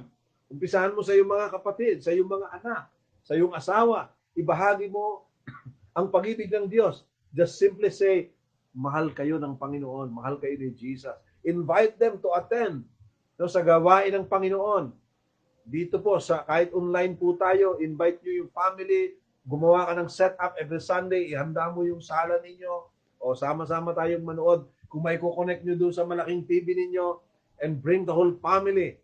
umpisahan mo sa iyong mga kapatid, sa iyong mga anak, sa iyong asawa. Ibahagi mo ang pag-ibig ng Diyos. Just simply say, mahal kayo ng Panginoon, mahal kayo ni Jesus. Invite them to attend sa gawain ng Panginoon. Dito po, kahit online po tayo, invite nyo yung family, gumawa ka ng setup every Sunday, ihanda mo yung sala ninyo, o sama-sama tayong manood. Kung may kukonect nyo doon sa malaking TV ninyo, and bring the whole family,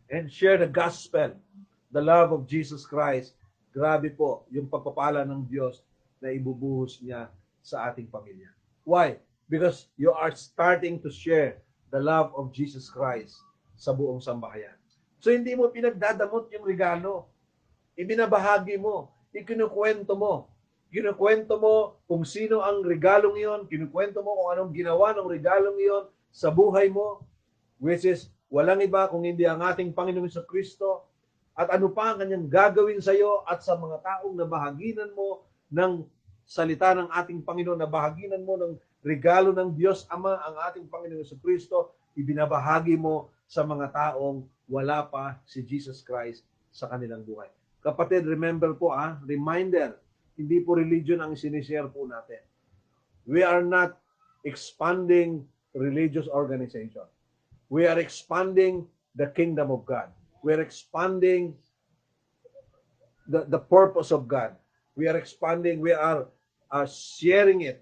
and share the gospel, the love of Jesus Christ. Grabe po, yung pagpapala ng Diyos na ibubuhos niya sa ating pamilya. Why? Because you are starting to share the love of Jesus Christ sa buong sambahayan. So hindi mo pinagdadamot yung regalo. Ibinabahagi mo, ikinukwento mo. Kinukwento mo kung sino ang regalong iyon, kinukwento mo kung anong ginawa ng regalong iyon sa buhay mo, which is walang iba kung hindi ang ating Panginoong Kristo, at ano pa ang kanyang gagawin sa iyo at sa mga taong nabahaginan mo ng salita ng ating Panginoon, nabahaginan mo ng regalo ng Diyos Ama, ang ating Panginoong Kristo, ibinabahagi mo sa mga taong wala pa si Jesus Christ sa kanilang buhay. Kapatid, remember po, reminder, hindi po religion ang sinishare po natin. We are not expanding religious organization. We are expanding the kingdom of God. We are expanding the purpose of God. We are expanding, we are sharing it.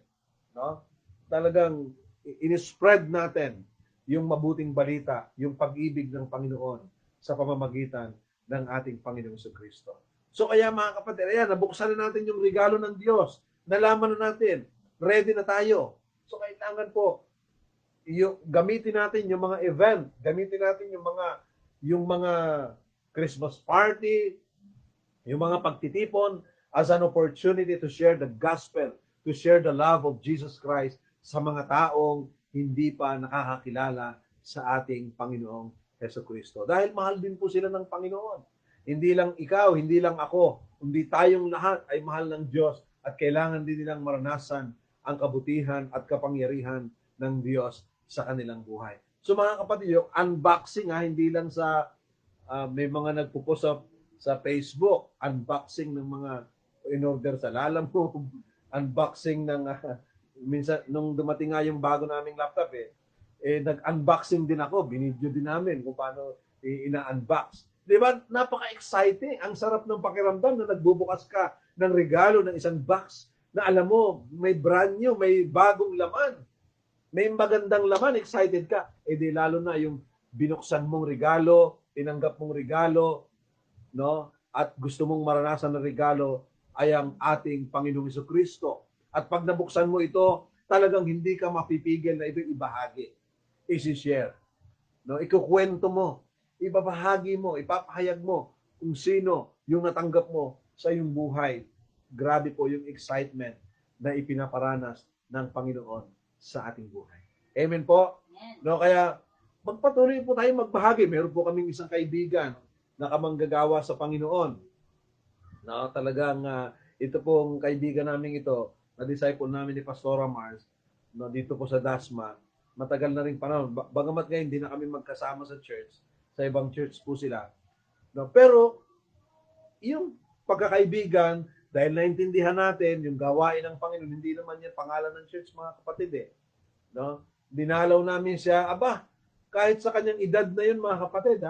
No? Talagang in-spread natin yung mabuting balita, yung pag-ibig ng Panginoon sa pamamagitan ng ating Panginoong Kristo. So kaya mga kapatid, ayan, nabuksan na natin yung regalo ng Diyos. Nalaman na natin. Ready na tayo. So kailangan po, gamitin natin yung mga event, gamitin natin yung mga Christmas party, yung mga pagtitipon as an opportunity to share the gospel, to share the love of Jesus Christ sa mga taong hindi pa nakakakilala sa ating Panginoong Jesucristo. Dahil mahal din po sila ng Panginoon. Hindi lang ikaw, hindi lang ako, kundi tayong lahat ay mahal ng Diyos at kailangan din nilang maranasan ang kabutihan at kapangyarihan ng Diyos sa kanilang buhay. So mga kapatid, yung unboxing, hindi lang sa may mga nagpo-post sa Facebook, unboxing ng mga in-order sa Lalamove, unboxing ng minsan nung dumating nga yung bago naming laptop nag-unboxing din ako, binidyo din namin kung paano ina-unbox. Di ba? Napaka-exciting. Ang sarap ng pakiramdam na nagbubukas ka ng regalo ng isang box na alam mo, may brand new, may bagong laman. May magandang laman, excited ka. Di lalo na yung binuksan mong regalo, tinanggap mong regalo, no? At gusto mong maranasan ng regalo ay ang ating Panginoong Jesucristo. At pag nabuksan mo ito, talagang hindi ka mapipigil na ito ibahagi, isi-share. No? Ikukwento mo, ibabahagi mo, ipapahayag mo kung sino yung natanggap mo sa iyong buhay. Grabe po yung excitement na ipinaparanas ng Panginoon sa ating buhay. Amen po? No, kaya magpatuloy po tayo magbahagi. Meron po kaming isang kaibigan na kamanggagawa sa Panginoon. No, talagang ito pong kaibigan namin ito, na disciple namin ni Pastora Mars, no, dito po sa Dasma. Matagal na rin panahon. Bagamat ngayon, hindi na kami magkasama sa church. Sa ibang church po sila. No, pero, yung pagkakaibigan, dahil naintindihan natin, yung gawain ng Panginoon, hindi naman yan pangalan ng church, mga kapatid No? Dinalaw namin siya, kahit sa kanyang edad na yun, mga kapatid,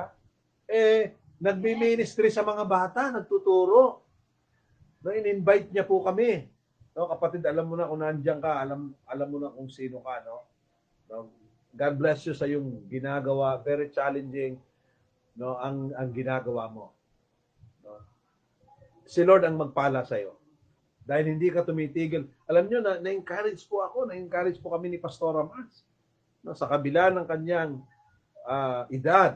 nagmi-ministry sa mga bata, nagtuturo. No, in-invite niya po kami. No, kapatid, alam mo na kung nandiyan ka, alam mo na kung sino ka, no? No, God bless you sa yung ginagawa, very challenging, no, ang ginagawa mo. No? Si Lord ang magpala sa iyo. Dahil hindi ka tumitigil. Alam niyo na-encourage po ako, na-encourage po kami ni Pastora Mars. No, sa kabila ng kanyang edad,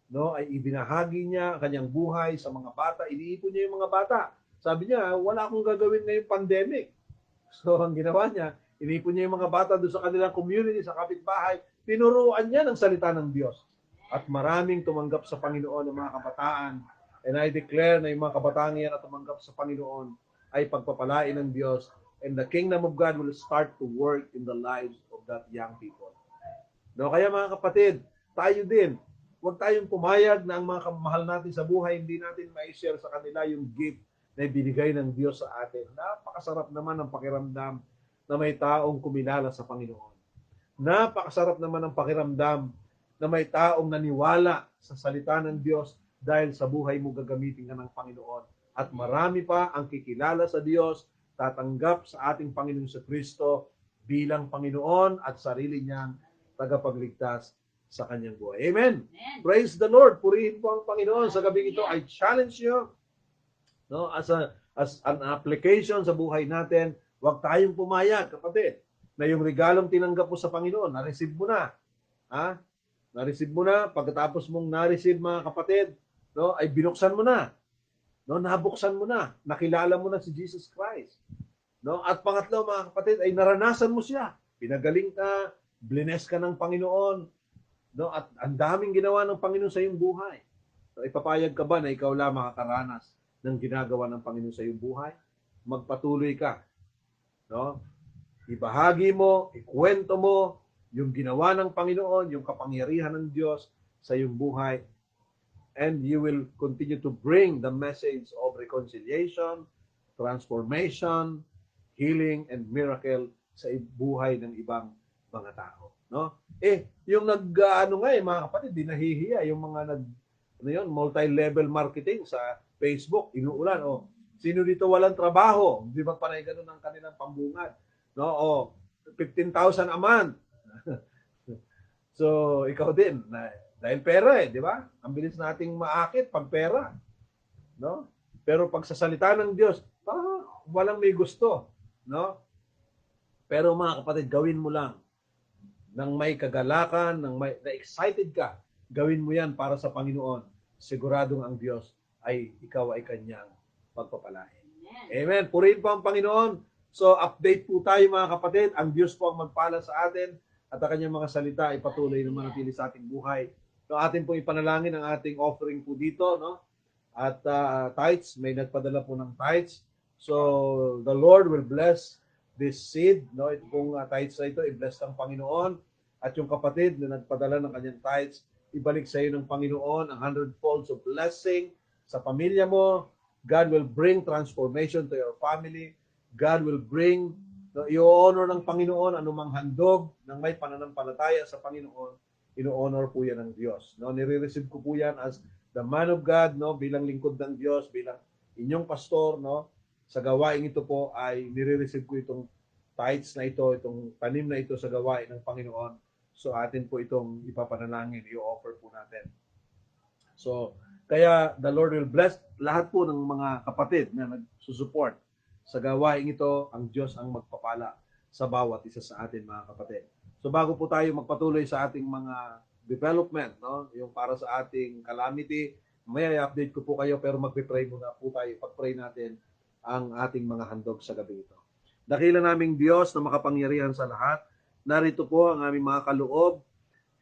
no, ay ibinahagi niya ang kanyang buhay sa mga bata. Iniipon niya yung mga bata. Sabi niya, wala akong gagawin ngayong pandemic. So, ang ginawa niya, inipon niya yung mga bata doon sa kanilang community, sa kapitbahay. Tinuruan niya ng salita ng Diyos. At maraming tumanggap sa Panginoon ng mga kabataan. And I declare na yung mga kabataan yan na tumanggap sa Panginoon ay pagpapalain ng Diyos. And the kingdom of God will start to work in the lives of that young people. No, kaya mga kapatid, tayo din, huwag tayong pumayag na ang mga kamahal natin sa buhay, hindi natin ma-share sa kanila yung gift na ibinigay ng Diyos sa atin. Napakasarap naman ang pakiramdam na may taong kumilala sa Panginoon. Napakasarap naman ang pakiramdam na may taong naniwala sa salita ng Diyos dahil sa buhay mo gagamitin ka ng Panginoon. At marami pa ang kikilala sa Diyos, tatanggap sa ating Panginoon sa Kristo bilang Panginoon at sarili niyang tagapagligtas sa kanyang buhay. Amen. Praise the Lord. Purihin po ang Panginoon. Sa gabi ito, I challenge you, no, as a as an application sa buhay natin, huwag tayong pumayag, kapatid, na yung regalong tinanggap mo sa Panginoon, na-receive mo na. Ha? Na-receive mo na, pagkatapos mong na-receive, mga kapatid, no, ay binuksan mo na. No, nabuksan mo na. Nakilala mo na si Jesus Christ. No? At pangatlo, mga kapatid, ay naranasan mo siya. Pinagaling ka, blines ka ng Panginoon, no? At ang daming ginawa ng Panginoon sa iyong buhay. So, ipapayag ka ba na ikaw lang makakaranas ng ginagawa ng Panginoon sa iyong buhay? Magpatuloy ka, no? Ibahagi mo, ikwento mo yung ginawa ng Panginoon, yung kapangyarihan ng Diyos sa iyong buhay, and you will continue to bring the message of reconciliation, transformation, healing, and miracle sa buhay ng ibang mga tao, no? Yung mga kapatid, di nahihiya yung mga multi-level marketing sa Facebook, inuulan, sino dito walang trabaho? Di ba panay ganun ang kanilang pambungad? No, 15,000 a month. So, ikaw din, dahil pera di ba? Ang bilis nating maakit pag pera, no? Pero pag sa salita ng Diyos, walang may gusto, no? Pero mga kapatid, gawin mo lang nang may kagalakan, na excited ka, gawin mo yan para sa Panginoon. Siguradong ang Diyos ay ikaw ay kanyang pagpapalain. Amen. Purihin po ang Panginoon. So, update po tayo mga kapatid. Ang Diyos po ang magpala sa atin at ang kanyang mga salita ay patuloy na manatili sa ating buhay. So, atin po ipanalangin ang ating offering po dito, no? At tithes, may nagpadala po ng tithes. So, the Lord will bless this seed, no? Ito pong tithes na ito, i-bless ng Panginoon. At yung kapatid na nagpadala ng kanyang tithes, ibalik sa iyo ng Panginoon ang 100-folds of blessing sa pamilya mo. God will bring transformation to your family. God will bring, i-honor ng Panginoon anumang handog ng may pananampalataya sa Panginoon, ino-honor po yan ng Diyos. No, nire-receive ko po yan as the man of God, no, bilang lingkod ng Diyos, bilang inyong pastor, no. Sa gawain ito po ay nire-receive ko itong tithes na ito, itong tanim na ito sa gawain ng Panginoon. So atin po itong ipapanalangin, i-offer po natin. So, kaya the Lord will bless lahat po ng mga kapatid na nagsusupport sa gawain ito. Ang Diyos ang magpapala sa bawat isa sa atin, mga kapatid. So bago po tayo magpatuloy sa ating mga development, no, yung para sa ating calamity, may update ko po kayo, pero magpe-pray muna po tayo. Pag-pray natin ang ating mga handog sa gabi ito. Dakila naming Diyos na makapangyarihan sa lahat, narito po ang aming mga kaloob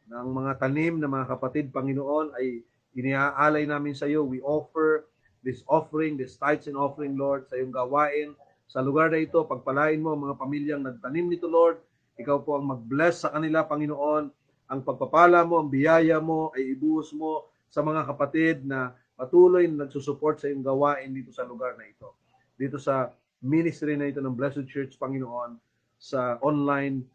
ng mga tanim na mga kapatid, Panginoon, ay iniaalay namin sa iyo. We offer this offering, this tithes and offering, Lord, sa iyong gawain. Sa lugar na ito, pagpalain mo ang mga pamilyang nagtanim nito, Lord. Ikaw po ang mag-bless sa kanila, Panginoon. Ang pagpapala mo, ang biyaya mo, ay ibuhos mo sa mga kapatid na patuloy na nagsusupport sa iyong gawain dito sa lugar na ito. Dito sa ministry na ito ng Blessed Church, Panginoon, sa online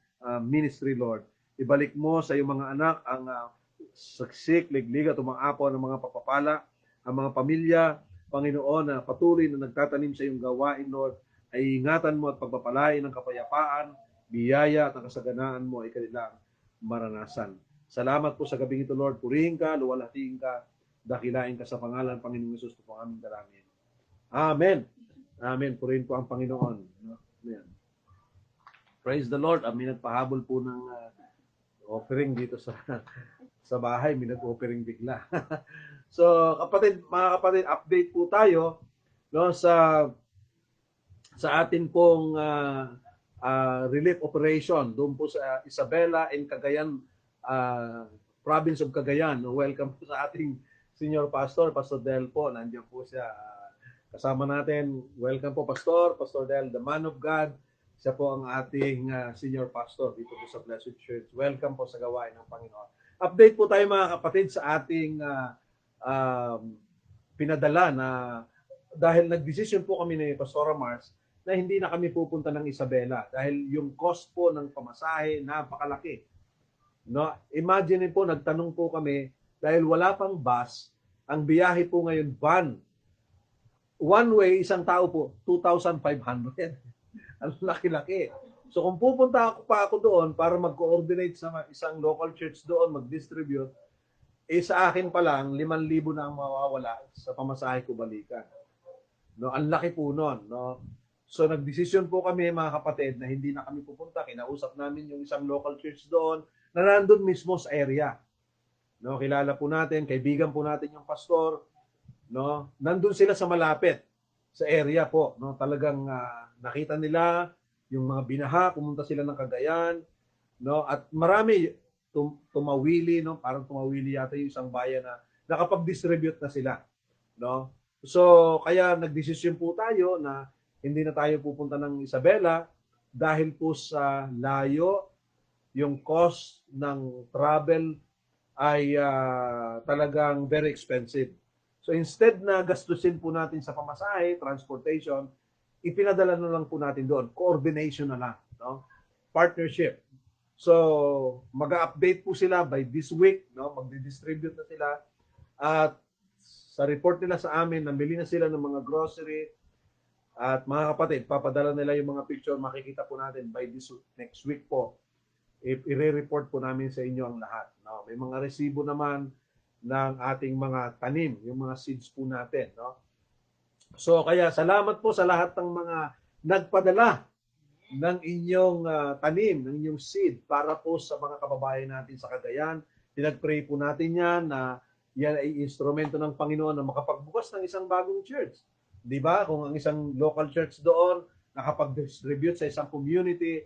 ministry, Lord. Ibalik mo sa iyong mga anak ang saksik, liglig at umaapaw ng mga pagpapala, ang mga pamilya, Panginoon, na patuloy na nagtatanim sa iyong gawain, Lord, ay ingatan mo at pagpapalain ng kapayapaan, biyaya at ang kasaganaan mo ay kanilang maranasan. Salamat po sa gabing ito, Lord. Purihin ka, luwalhatiin ka, dakilain ka sa pangalan, Panginoong Yesus, ito po ang aming dalangin. Amen. Amen. Purihin po ang Panginoon. Amen. Praise the Lord. May nagpahabol po ng offering dito sa bahay. May nag-offering bigla. So, mga kapatid, update po tayo, no, sa atin pong relief operation doon po sa Isabela in Cagayan, province of Cagayan. Welcome po sa ating senior pastor, Pastor Del po. Nandiyan po siya kasama natin. Welcome po, Pastor Del, the man of God. Siya po ang ating senior pastor dito po sa Blessed Church. Welcome po sa gawain ng Panginoon. Update po tayo, mga kapatid, sa ating pinadala na dahil nag-decision po kami ni Pastora Mars na hindi na kami pupunta ng Isabela dahil yung cost po ng pamasahe napakalaki. No, imagine po, nagtanong po kami dahil wala pang bus, ang biyahe po ngayon van. One way, isang tao po, 2,500. Ang laki-laki. So kung pupunta ako doon para mag-coordinate sa isang local church doon, mag-distribute, sa akin pa lang, 5,000 na ang mawawala sa pamasahe ko balikan. No, ang laki po nun, no. So nagdesisyon po kami mga kapatid na hindi na kami pupunta. Kinausap namin yung isang local church doon na nandun mismo sa area. No, kilala po natin, kaibigan po natin yung pastor, no. Nandun sila sa malapit sa area po, no. Talagang nakita nila yung mga binaha, pumunta sila ng Cagayan, no. At marami tumawili, no. Parang tumawili yata yung isang bayan na nakapag-distribute na sila, no. So kaya nagdesisyon po tayo na hindi na tayo pupunta ng Isabela dahil po sa layo, yung cost ng travel ay talagang very expensive. So instead na gastusin po natin sa pamasahe, transportation, ipinadala na lang po natin doon. Coordination na lang. No? Partnership. So mag-update po sila by this week. No? Magdi-distribute na sila. At sa report nila sa amin, nabili na sila ng mga grocery. At mga kapatid, papadala nila yung mga picture. Makikita po natin by this next week po i-report po namin sa inyo ang lahat. No? May mga resibo naman ng ating mga tanim, yung mga seeds po natin. No? So kaya salamat po sa lahat ng mga nagpadala ng inyong tanim, ng inyong seed para po sa mga kababayan natin sa Cagayan. Pinag-pray po natin yan na yan ay instrumento ng Panginoon na makapagbukas ng isang bagong church. Di ba? Kung ang isang local church doon nakapag-distribute sa isang community,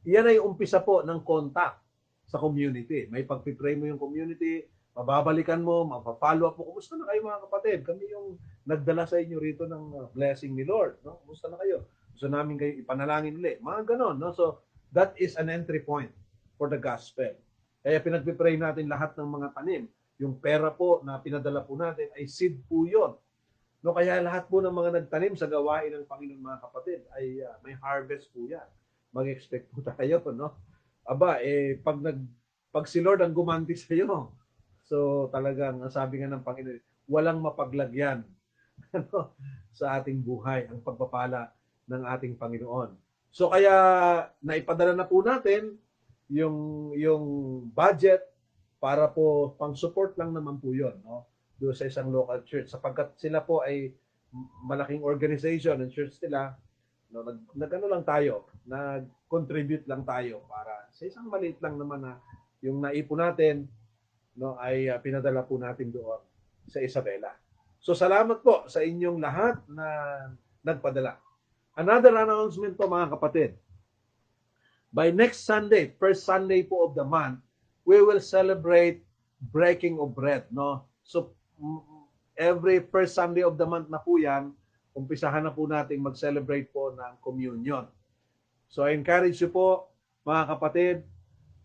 yan ay umpisa po ng contact sa community. May pagpipray mo yung community, mababalikan mo, mapapollow up mo. Kumusta na kayo mga kapatid? Kami yung nagdala sa inyo rito ng blessing ni Lord. No? Kumusta na kayo? Gusto namin kayo ipanalangin ulit. Mga ganon. No? So, that is an entry point for the gospel. Kaya pinagpipray natin lahat ng mga tanim. Yung pera po na pinadala po natin ay seed po yun. No, kaya lahat po ng mga nagtanim sa gawain ng Panginoon mga kapatid ay may harvest po yan. Mag-expect po tayo, no? Aba, pag si Lord ang gumanti sa iyo, so talagang sabi nga ng Panginoon, walang mapaglagyan ano, sa ating buhay ang pagpapala ng ating Panginoon. So kaya naipadala na po natin yung budget para po pang-support lang naman po 'yon, no? Doon sa isang local church sapagkat sila po ay malaking organization ng church nila. No, nag-ano lang tayo, nag-contribute lang tayo para sa isang maliit lang naman na yung naipon natin, no, ay pinadala po natin doon sa Isabela. So salamat po sa inyong lahat na nagpadala. Another announcement po mga kapatid. By next Sunday, first Sunday po of the month, we will celebrate breaking of bread, no? So every first Sunday of the month na po yan, umpisahan na po nating mag-celebrate po ng communion. So I encourage you po, mga kapatid,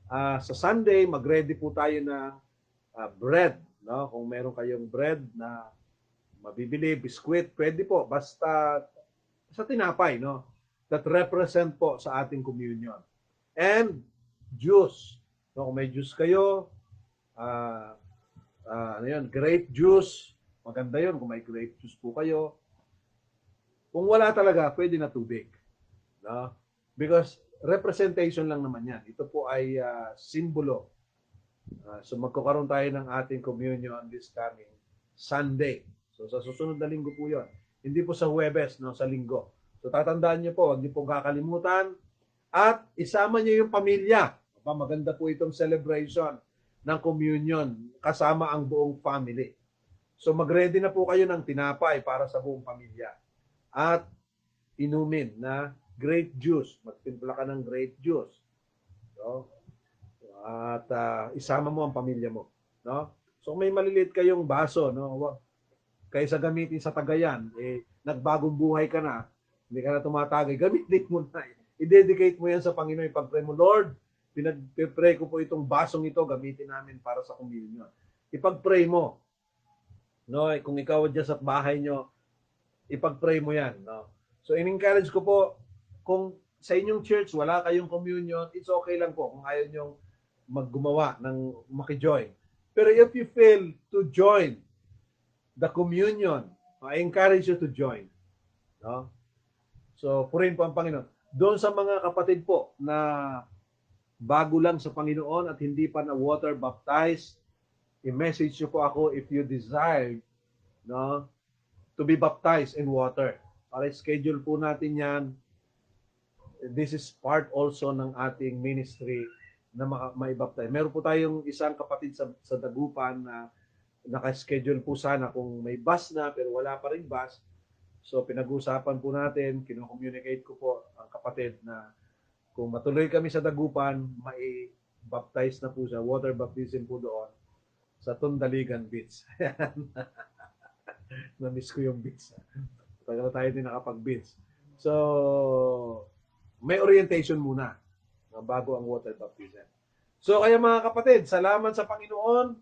sa Sunday, mag-ready po tayo ng bread. No? Kung meron kayong bread na mabibili, biskwit, pwede po. Basta sa tinapay, no? That represent po sa ating communion. And juice. No? Kung may juice kayo, ano yun, grape juice, maganda yun kung may grape juice po kayo. Kung wala talaga, pwede na tubig. No? Because representation lang naman yan. Ito po ay simbolo. So magkakaroon tayo ng ating communion this coming Sunday. So sa susunod na linggo po yun. Hindi po sa Huwebes, no, sa linggo. So tatandaan niyo po, huwag niyo pong kakalimutan. At isama niyo yung pamilya. Maganda po itong celebration ng communion kasama ang buong family. So mag-ready na po kayo ng tinapay para sa buong pamilya. At inumin na grape juice. Magtimpla ka ng grape juice. No? At isama mo ang pamilya mo. No? So may maliliit kayong baso, no? Kaysa gamitin sa tagayan, nagbagong buhay ka na, hindi ka na tumatagay, gamitin mo na. I-dedicate mo yan sa Panginoon. Ipag-pray mo, Lord, pinag-pray ko po itong basong ito, gamitin namin para sa communion. Ipag-pray mo. No? Kung ikaw dyan sa bahay nyo, ipag-pray mo yan. No? So, in-encourage ko po, kung sa inyong church, wala kayong communion, it's okay lang po kung ayaw nyong maggumawa ng makijoin. Pero if you fail to join the communion, I encourage you to join. No? So, purin po ang Panginoon. Doon sa mga kapatid po na bago lang sa Panginoon at hindi pa na water baptized, i-message nyo po ako if you desire, no, to be baptized in water. Para schedule po natin yan. This is part also ng ating ministry na maibaptize. Meron po tayong isang kapatid sa Dagupan na naka-schedule po sana kung may bus na pero wala pa rin bus. So pinag-usapan po natin, kino-communicate ko po ang kapatid na kung matuloy kami sa Dagupan, mai-baptize na po siya, water baptism po doon sa Tundaligan Beach. Na-miss ko yung beach. Tagal tayo din nakapag-beach. So, may orientation muna bago ang water baptism. So, kaya mga kapatid, salamat sa Panginoon.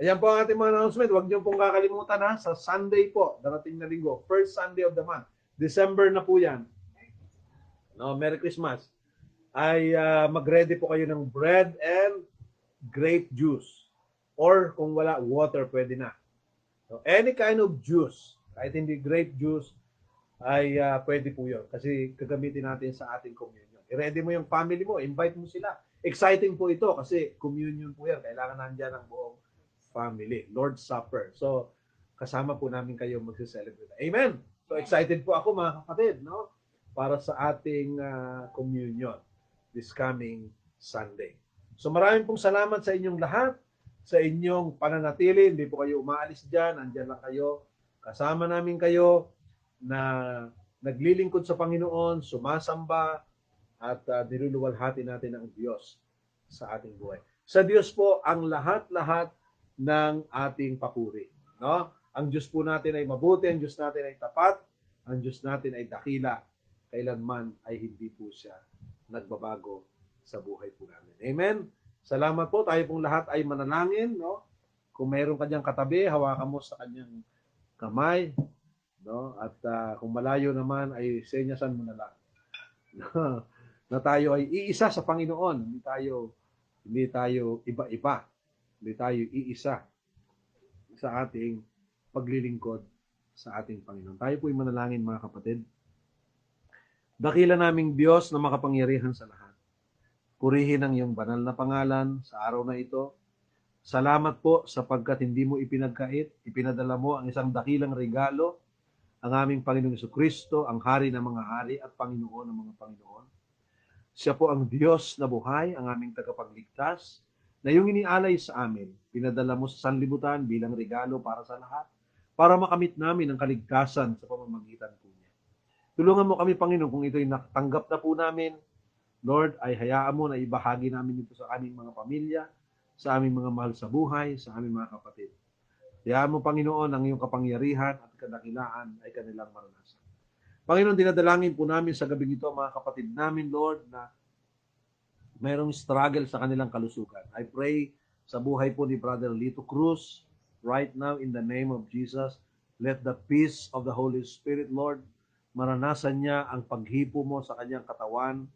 Ayan po ang ating mga announcement. Huwag niyo pong kakalimutan ha, sa Sunday po, darating na linggo, first Sunday of the month. December na po yan. No, Merry Christmas. Ay mag-ready po kayo ng bread and grape juice. Or kung wala, water, pwede na. So, any kind of juice, kahit hindi grape juice, ay pwede po yun. Kasi gagamitin natin sa ating communion. I-ready mo yung family mo, invite mo sila. Exciting po ito kasi communion po yan. Kailangan nandiyan ang buong family. Lord's Supper. So, kasama po namin kayo mag-celebrate. Amen! So, excited po ako mga kapatid, no? Para sa ating communion this coming Sunday. So, maraming pong salamat sa inyong lahat, sa inyong pananatili. Hindi po kayo umaalis dyan. Andyan lang kayo. Kasama namin kayo na naglilingkod sa Panginoon, sumasamba, at niluluwalhati natin ang Diyos sa ating buhay. Sa Diyos po ang lahat-lahat ng ating papuri. No? Ang Diyos po natin ay mabuti, ang Diyos natin ay tapat, ang Diyos natin ay dakila. Kailanman ay hindi po siya nagbabago sa buhay po namin. Amen? Salamat po. Tayo pong lahat ay manalangin. No? Kung mayroon kanyang katabi, hawakan mo sa kanyang kamay. No? At kung malayo naman, ay senyasan mo na lang. Na tayo ay iisa sa Panginoon. Hindi tayo iba-iba. Hindi tayo iisa sa ating paglilingkod sa ating Panginoon. Tayo po ay manalangin mga kapatid. Dakila naming Diyos na makapangyarihan sa lahat. Purihin ang iyong banal na pangalan sa araw na ito. Salamat po sapagkat hindi mo ipinagkait, ipinadala mo ang isang dakilang regalo, ang aming Panginoong Jesucristo, ang Hari ng mga hari at Panginoon ng mga Panginoon. Siya po ang Diyos na buhay, ang aming tagapagligtas, na yung inialay sa amin, pinadala mo sa sanlibutan bilang regalo para sa lahat, para makamit namin ang kaligtasan sa pamamagitan po niya. Tulungan mo kami, Panginoon, kung ito'y natanggap na po namin, Lord, ay hayaan mo na ibahagi namin ito sa aming mga pamilya, sa aming mga mahal sa buhay, sa aming mga kapatid. Hayaan mo, Panginoon, ang iyong kapangyarihan at kadakilaan ay kanilang maranasan. Panginoon, dinadalangin po namin sa gabing ito, mga kapatid namin, Lord, na mayroong struggle sa kanilang kalusugan. I pray sa buhay po ni Brother Lito Cruz, right now, in the name of Jesus, let the peace of the Holy Spirit, Lord, maranasan niya ang paghipo mo sa kanyang katawan.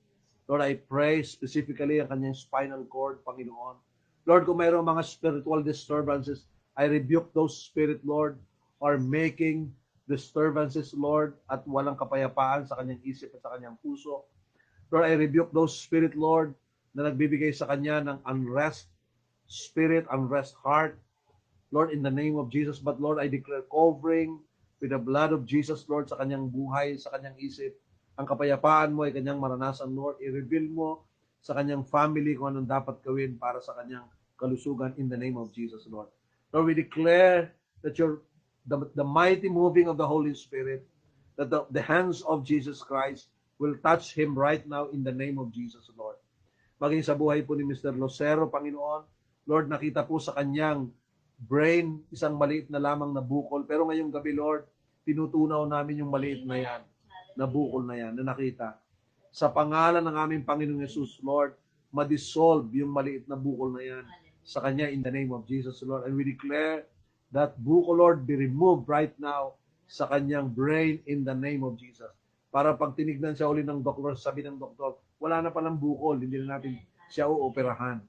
Lord, I pray specifically ang kanyang spinal cord, Panginoon. Lord, kung mayroong mga spiritual disturbances, I rebuke those spirit, Lord, are making disturbances, Lord, at walang kapayapaan sa kanyang isip at sa kanyang puso. Lord, I rebuke those spirit, Lord, na nagbibigay sa kanya ng unrest spirit, unrest heart. Lord, in the name of Jesus, but Lord, I declare covering with the blood of Jesus, Lord, sa kanyang buhay, sa kanyang isip. Ang kapayapaan mo ay kanyang maranasan, Lord. I-reveal mo sa kanyang family kung anong dapat gawin para sa kanyang kalusugan in the name of Jesus, Lord. Lord, we declare that the mighty moving of the Holy Spirit, that the hands of Jesus Christ will touch him right now in the name of Jesus, Lord. Maging sa buhay po ni Mr. Lucero, Panginoon, Lord, nakita po sa kanyang brain, isang maliit na lamang na bukol. Pero ngayong gabi, Lord, tinutunaw namin yung maliit na yan, na bukol na yan, na nakita. Sa pangalan ng aming Panginoong Yesus, Lord, ma-dissolve yung maliit na bukol na yan sa kanya in the name of Jesus, Lord. And we declare that bukol, Lord, be removed right now sa kanyang brain in the name of Jesus. Para pag tinignan siya uli ng doktor, sabi ng doktor, wala na palang bukol, hindi na natin siya uoperahan.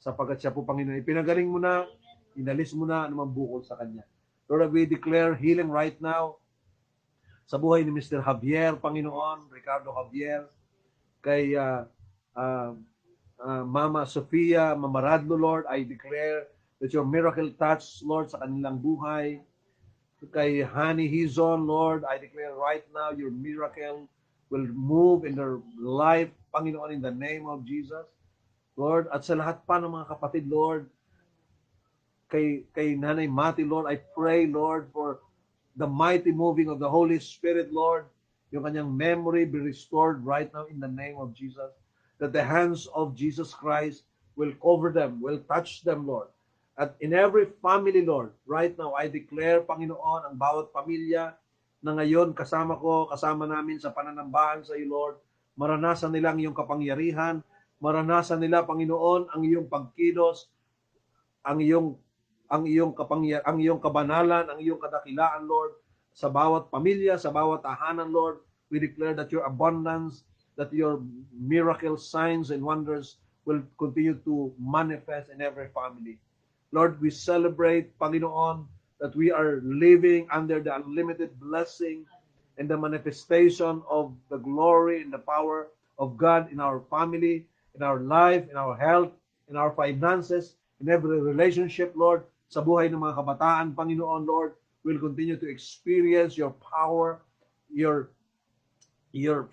Sapagkat siya po, Panginoon, ipinagaling mo na, inalis mo na anumang bukol sa kanya. Lord, we declare healing right now sa buhay ni Mr. Javier, Panginoon, Ricardo Javier, kay Mama Sofia, Mama Radlo, Lord, I declare that your miracle touch, Lord, sa kanilang buhay. kay Honey Hizon, Lord, I declare right now your miracle will move in their life, Panginoon, in the name of Jesus. Lord, at sa lahat pa ng mga kapatid, Lord, kay Nanay Mati, Lord, I pray, Lord, for the mighty moving of the Holy Spirit, Lord, yung kanyang memory be restored right now in the name of Jesus, that the hands of Jesus Christ will cover them, will touch them, Lord. At in every family, Lord, right now, I declare, Panginoon, ang bawat pamilya na ngayon kasama namin sa pananambahan sa iyo, Lord, maranasan nila ang iyong kapangyarihan, maranasan nila, Panginoon, ang iyong pagkilos, ang iyong ang iyong kabanalan, ang iyong kadakilaan, Lord, sa bawat pamilya, sa bawat tahanan, Lord. We declare that your abundance, that your miracle signs and wonders will continue to manifest in every family. Lord, we celebrate, Panginoon, that we are living under the unlimited blessing and the manifestation of the glory and the power of God in our family, in our life, in our health, in our finances, in every relationship, Lord, sa buhay ng mga kabataan, Panginoon, Lord, will continue to experience your power, your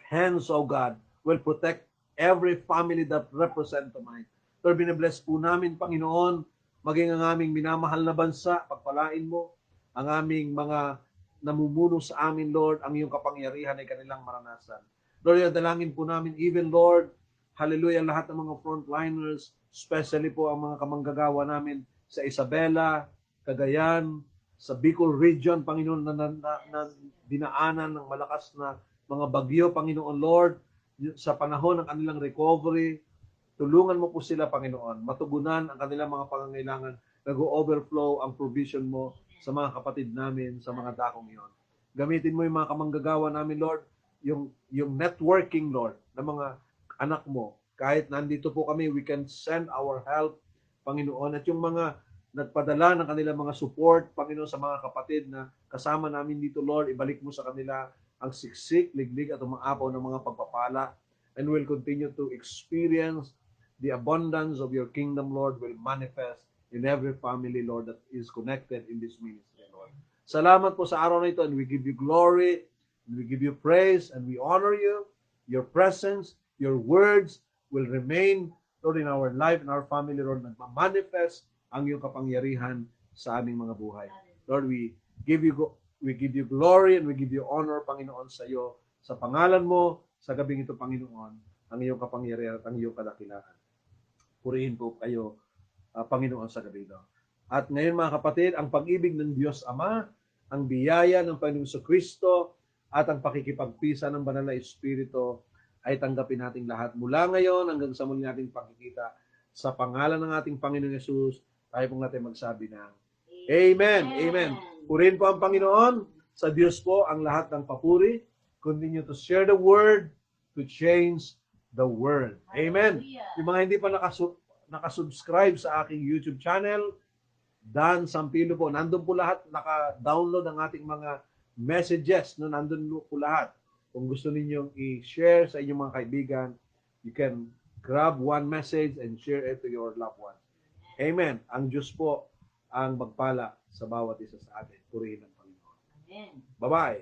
hands, oh God, will protect every family that represent tonight. Lord, binabless po namin, Panginoon, maging ang aming minamahal na bansa, pagpalain mo, ang aming mga namumuno sa amin, Lord, ang iyong kapangyarihan ay kanilang maranasan. Lord, dalangin po namin, even Lord, hallelujah, lahat ng mga frontliners, especially po ang mga kamanggagawa namin sa Isabela, Cagayan, sa Bicol region, Panginoon, na dinaanan ng malakas na mga bagyo, Panginoon, Lord, sa panahon ng kanilang recovery, tulungan mo po sila, Panginoon, matugunan ang kanilang mga pangangailangan, nag-overflow ang provision mo sa mga kapatid namin, sa mga dakong iyon. Gamitin mo yung mga kamanggagawa namin, Lord, yung networking, Lord, ng mga anak mo. Kahit nandito po kami, we can send our help, Panginoon, at yung mga nagpadala ng kanilang mga support, Panginoon, sa mga kapatid na kasama namin dito, Lord, ibalik mo sa kanila ang siksik, liglig at umaapaw ng mga pagpapala, and will continue to experience the abundance of your kingdom, Lord, will manifest in every family, Lord, that is connected in this ministry, Lord. Salamat po sa araw na ito, and we give you glory, and we give you praise, and we honor you. Your presence, your words will remain, Lord, in our life, in our family, Lord, nagmamanifest ang iyong kapangyarihan sa aming mga buhay. Lord, we give you glory and we give you honor, Panginoon, sa iyo. Sa pangalan mo, sa gabing ito, Panginoon, ang iyong kapangyarihan at ang iyong kadakilaan. Purihin po kayo, Panginoon, sa gabi ito. At ngayon, mga kapatid, ang pag-ibig ng Diyos Ama, ang biyaya ng Panginoon sa Kristo, at ang pakikipagpisa ng Banal na Espiritu ay tanggapin nating lahat mula ngayon hanggang sa muli nating pagkikita. Sa pangalan ng ating Panginoon Yesus, tayo pong natin magsabi ng Amen. Amen. Purihin po ang Panginoon. Sa Diyos po ang lahat ng papuri. Continue to share the word to change the world. Amen. Yung mga hindi pa nakasubscribe sa aking YouTube channel, Dan Sampilo po, nandun po lahat, naka-download ang ating mga messages, no? Nandun po lahat. Kung gusto ninyong i-share sa inyong mga kaibigan, you can grab one message and share it to your loved ones. Amen. Ang Diyos po ang magpala sa bawat isa sa atin. Purihin ang Panginoon. Amen. Bye-bye.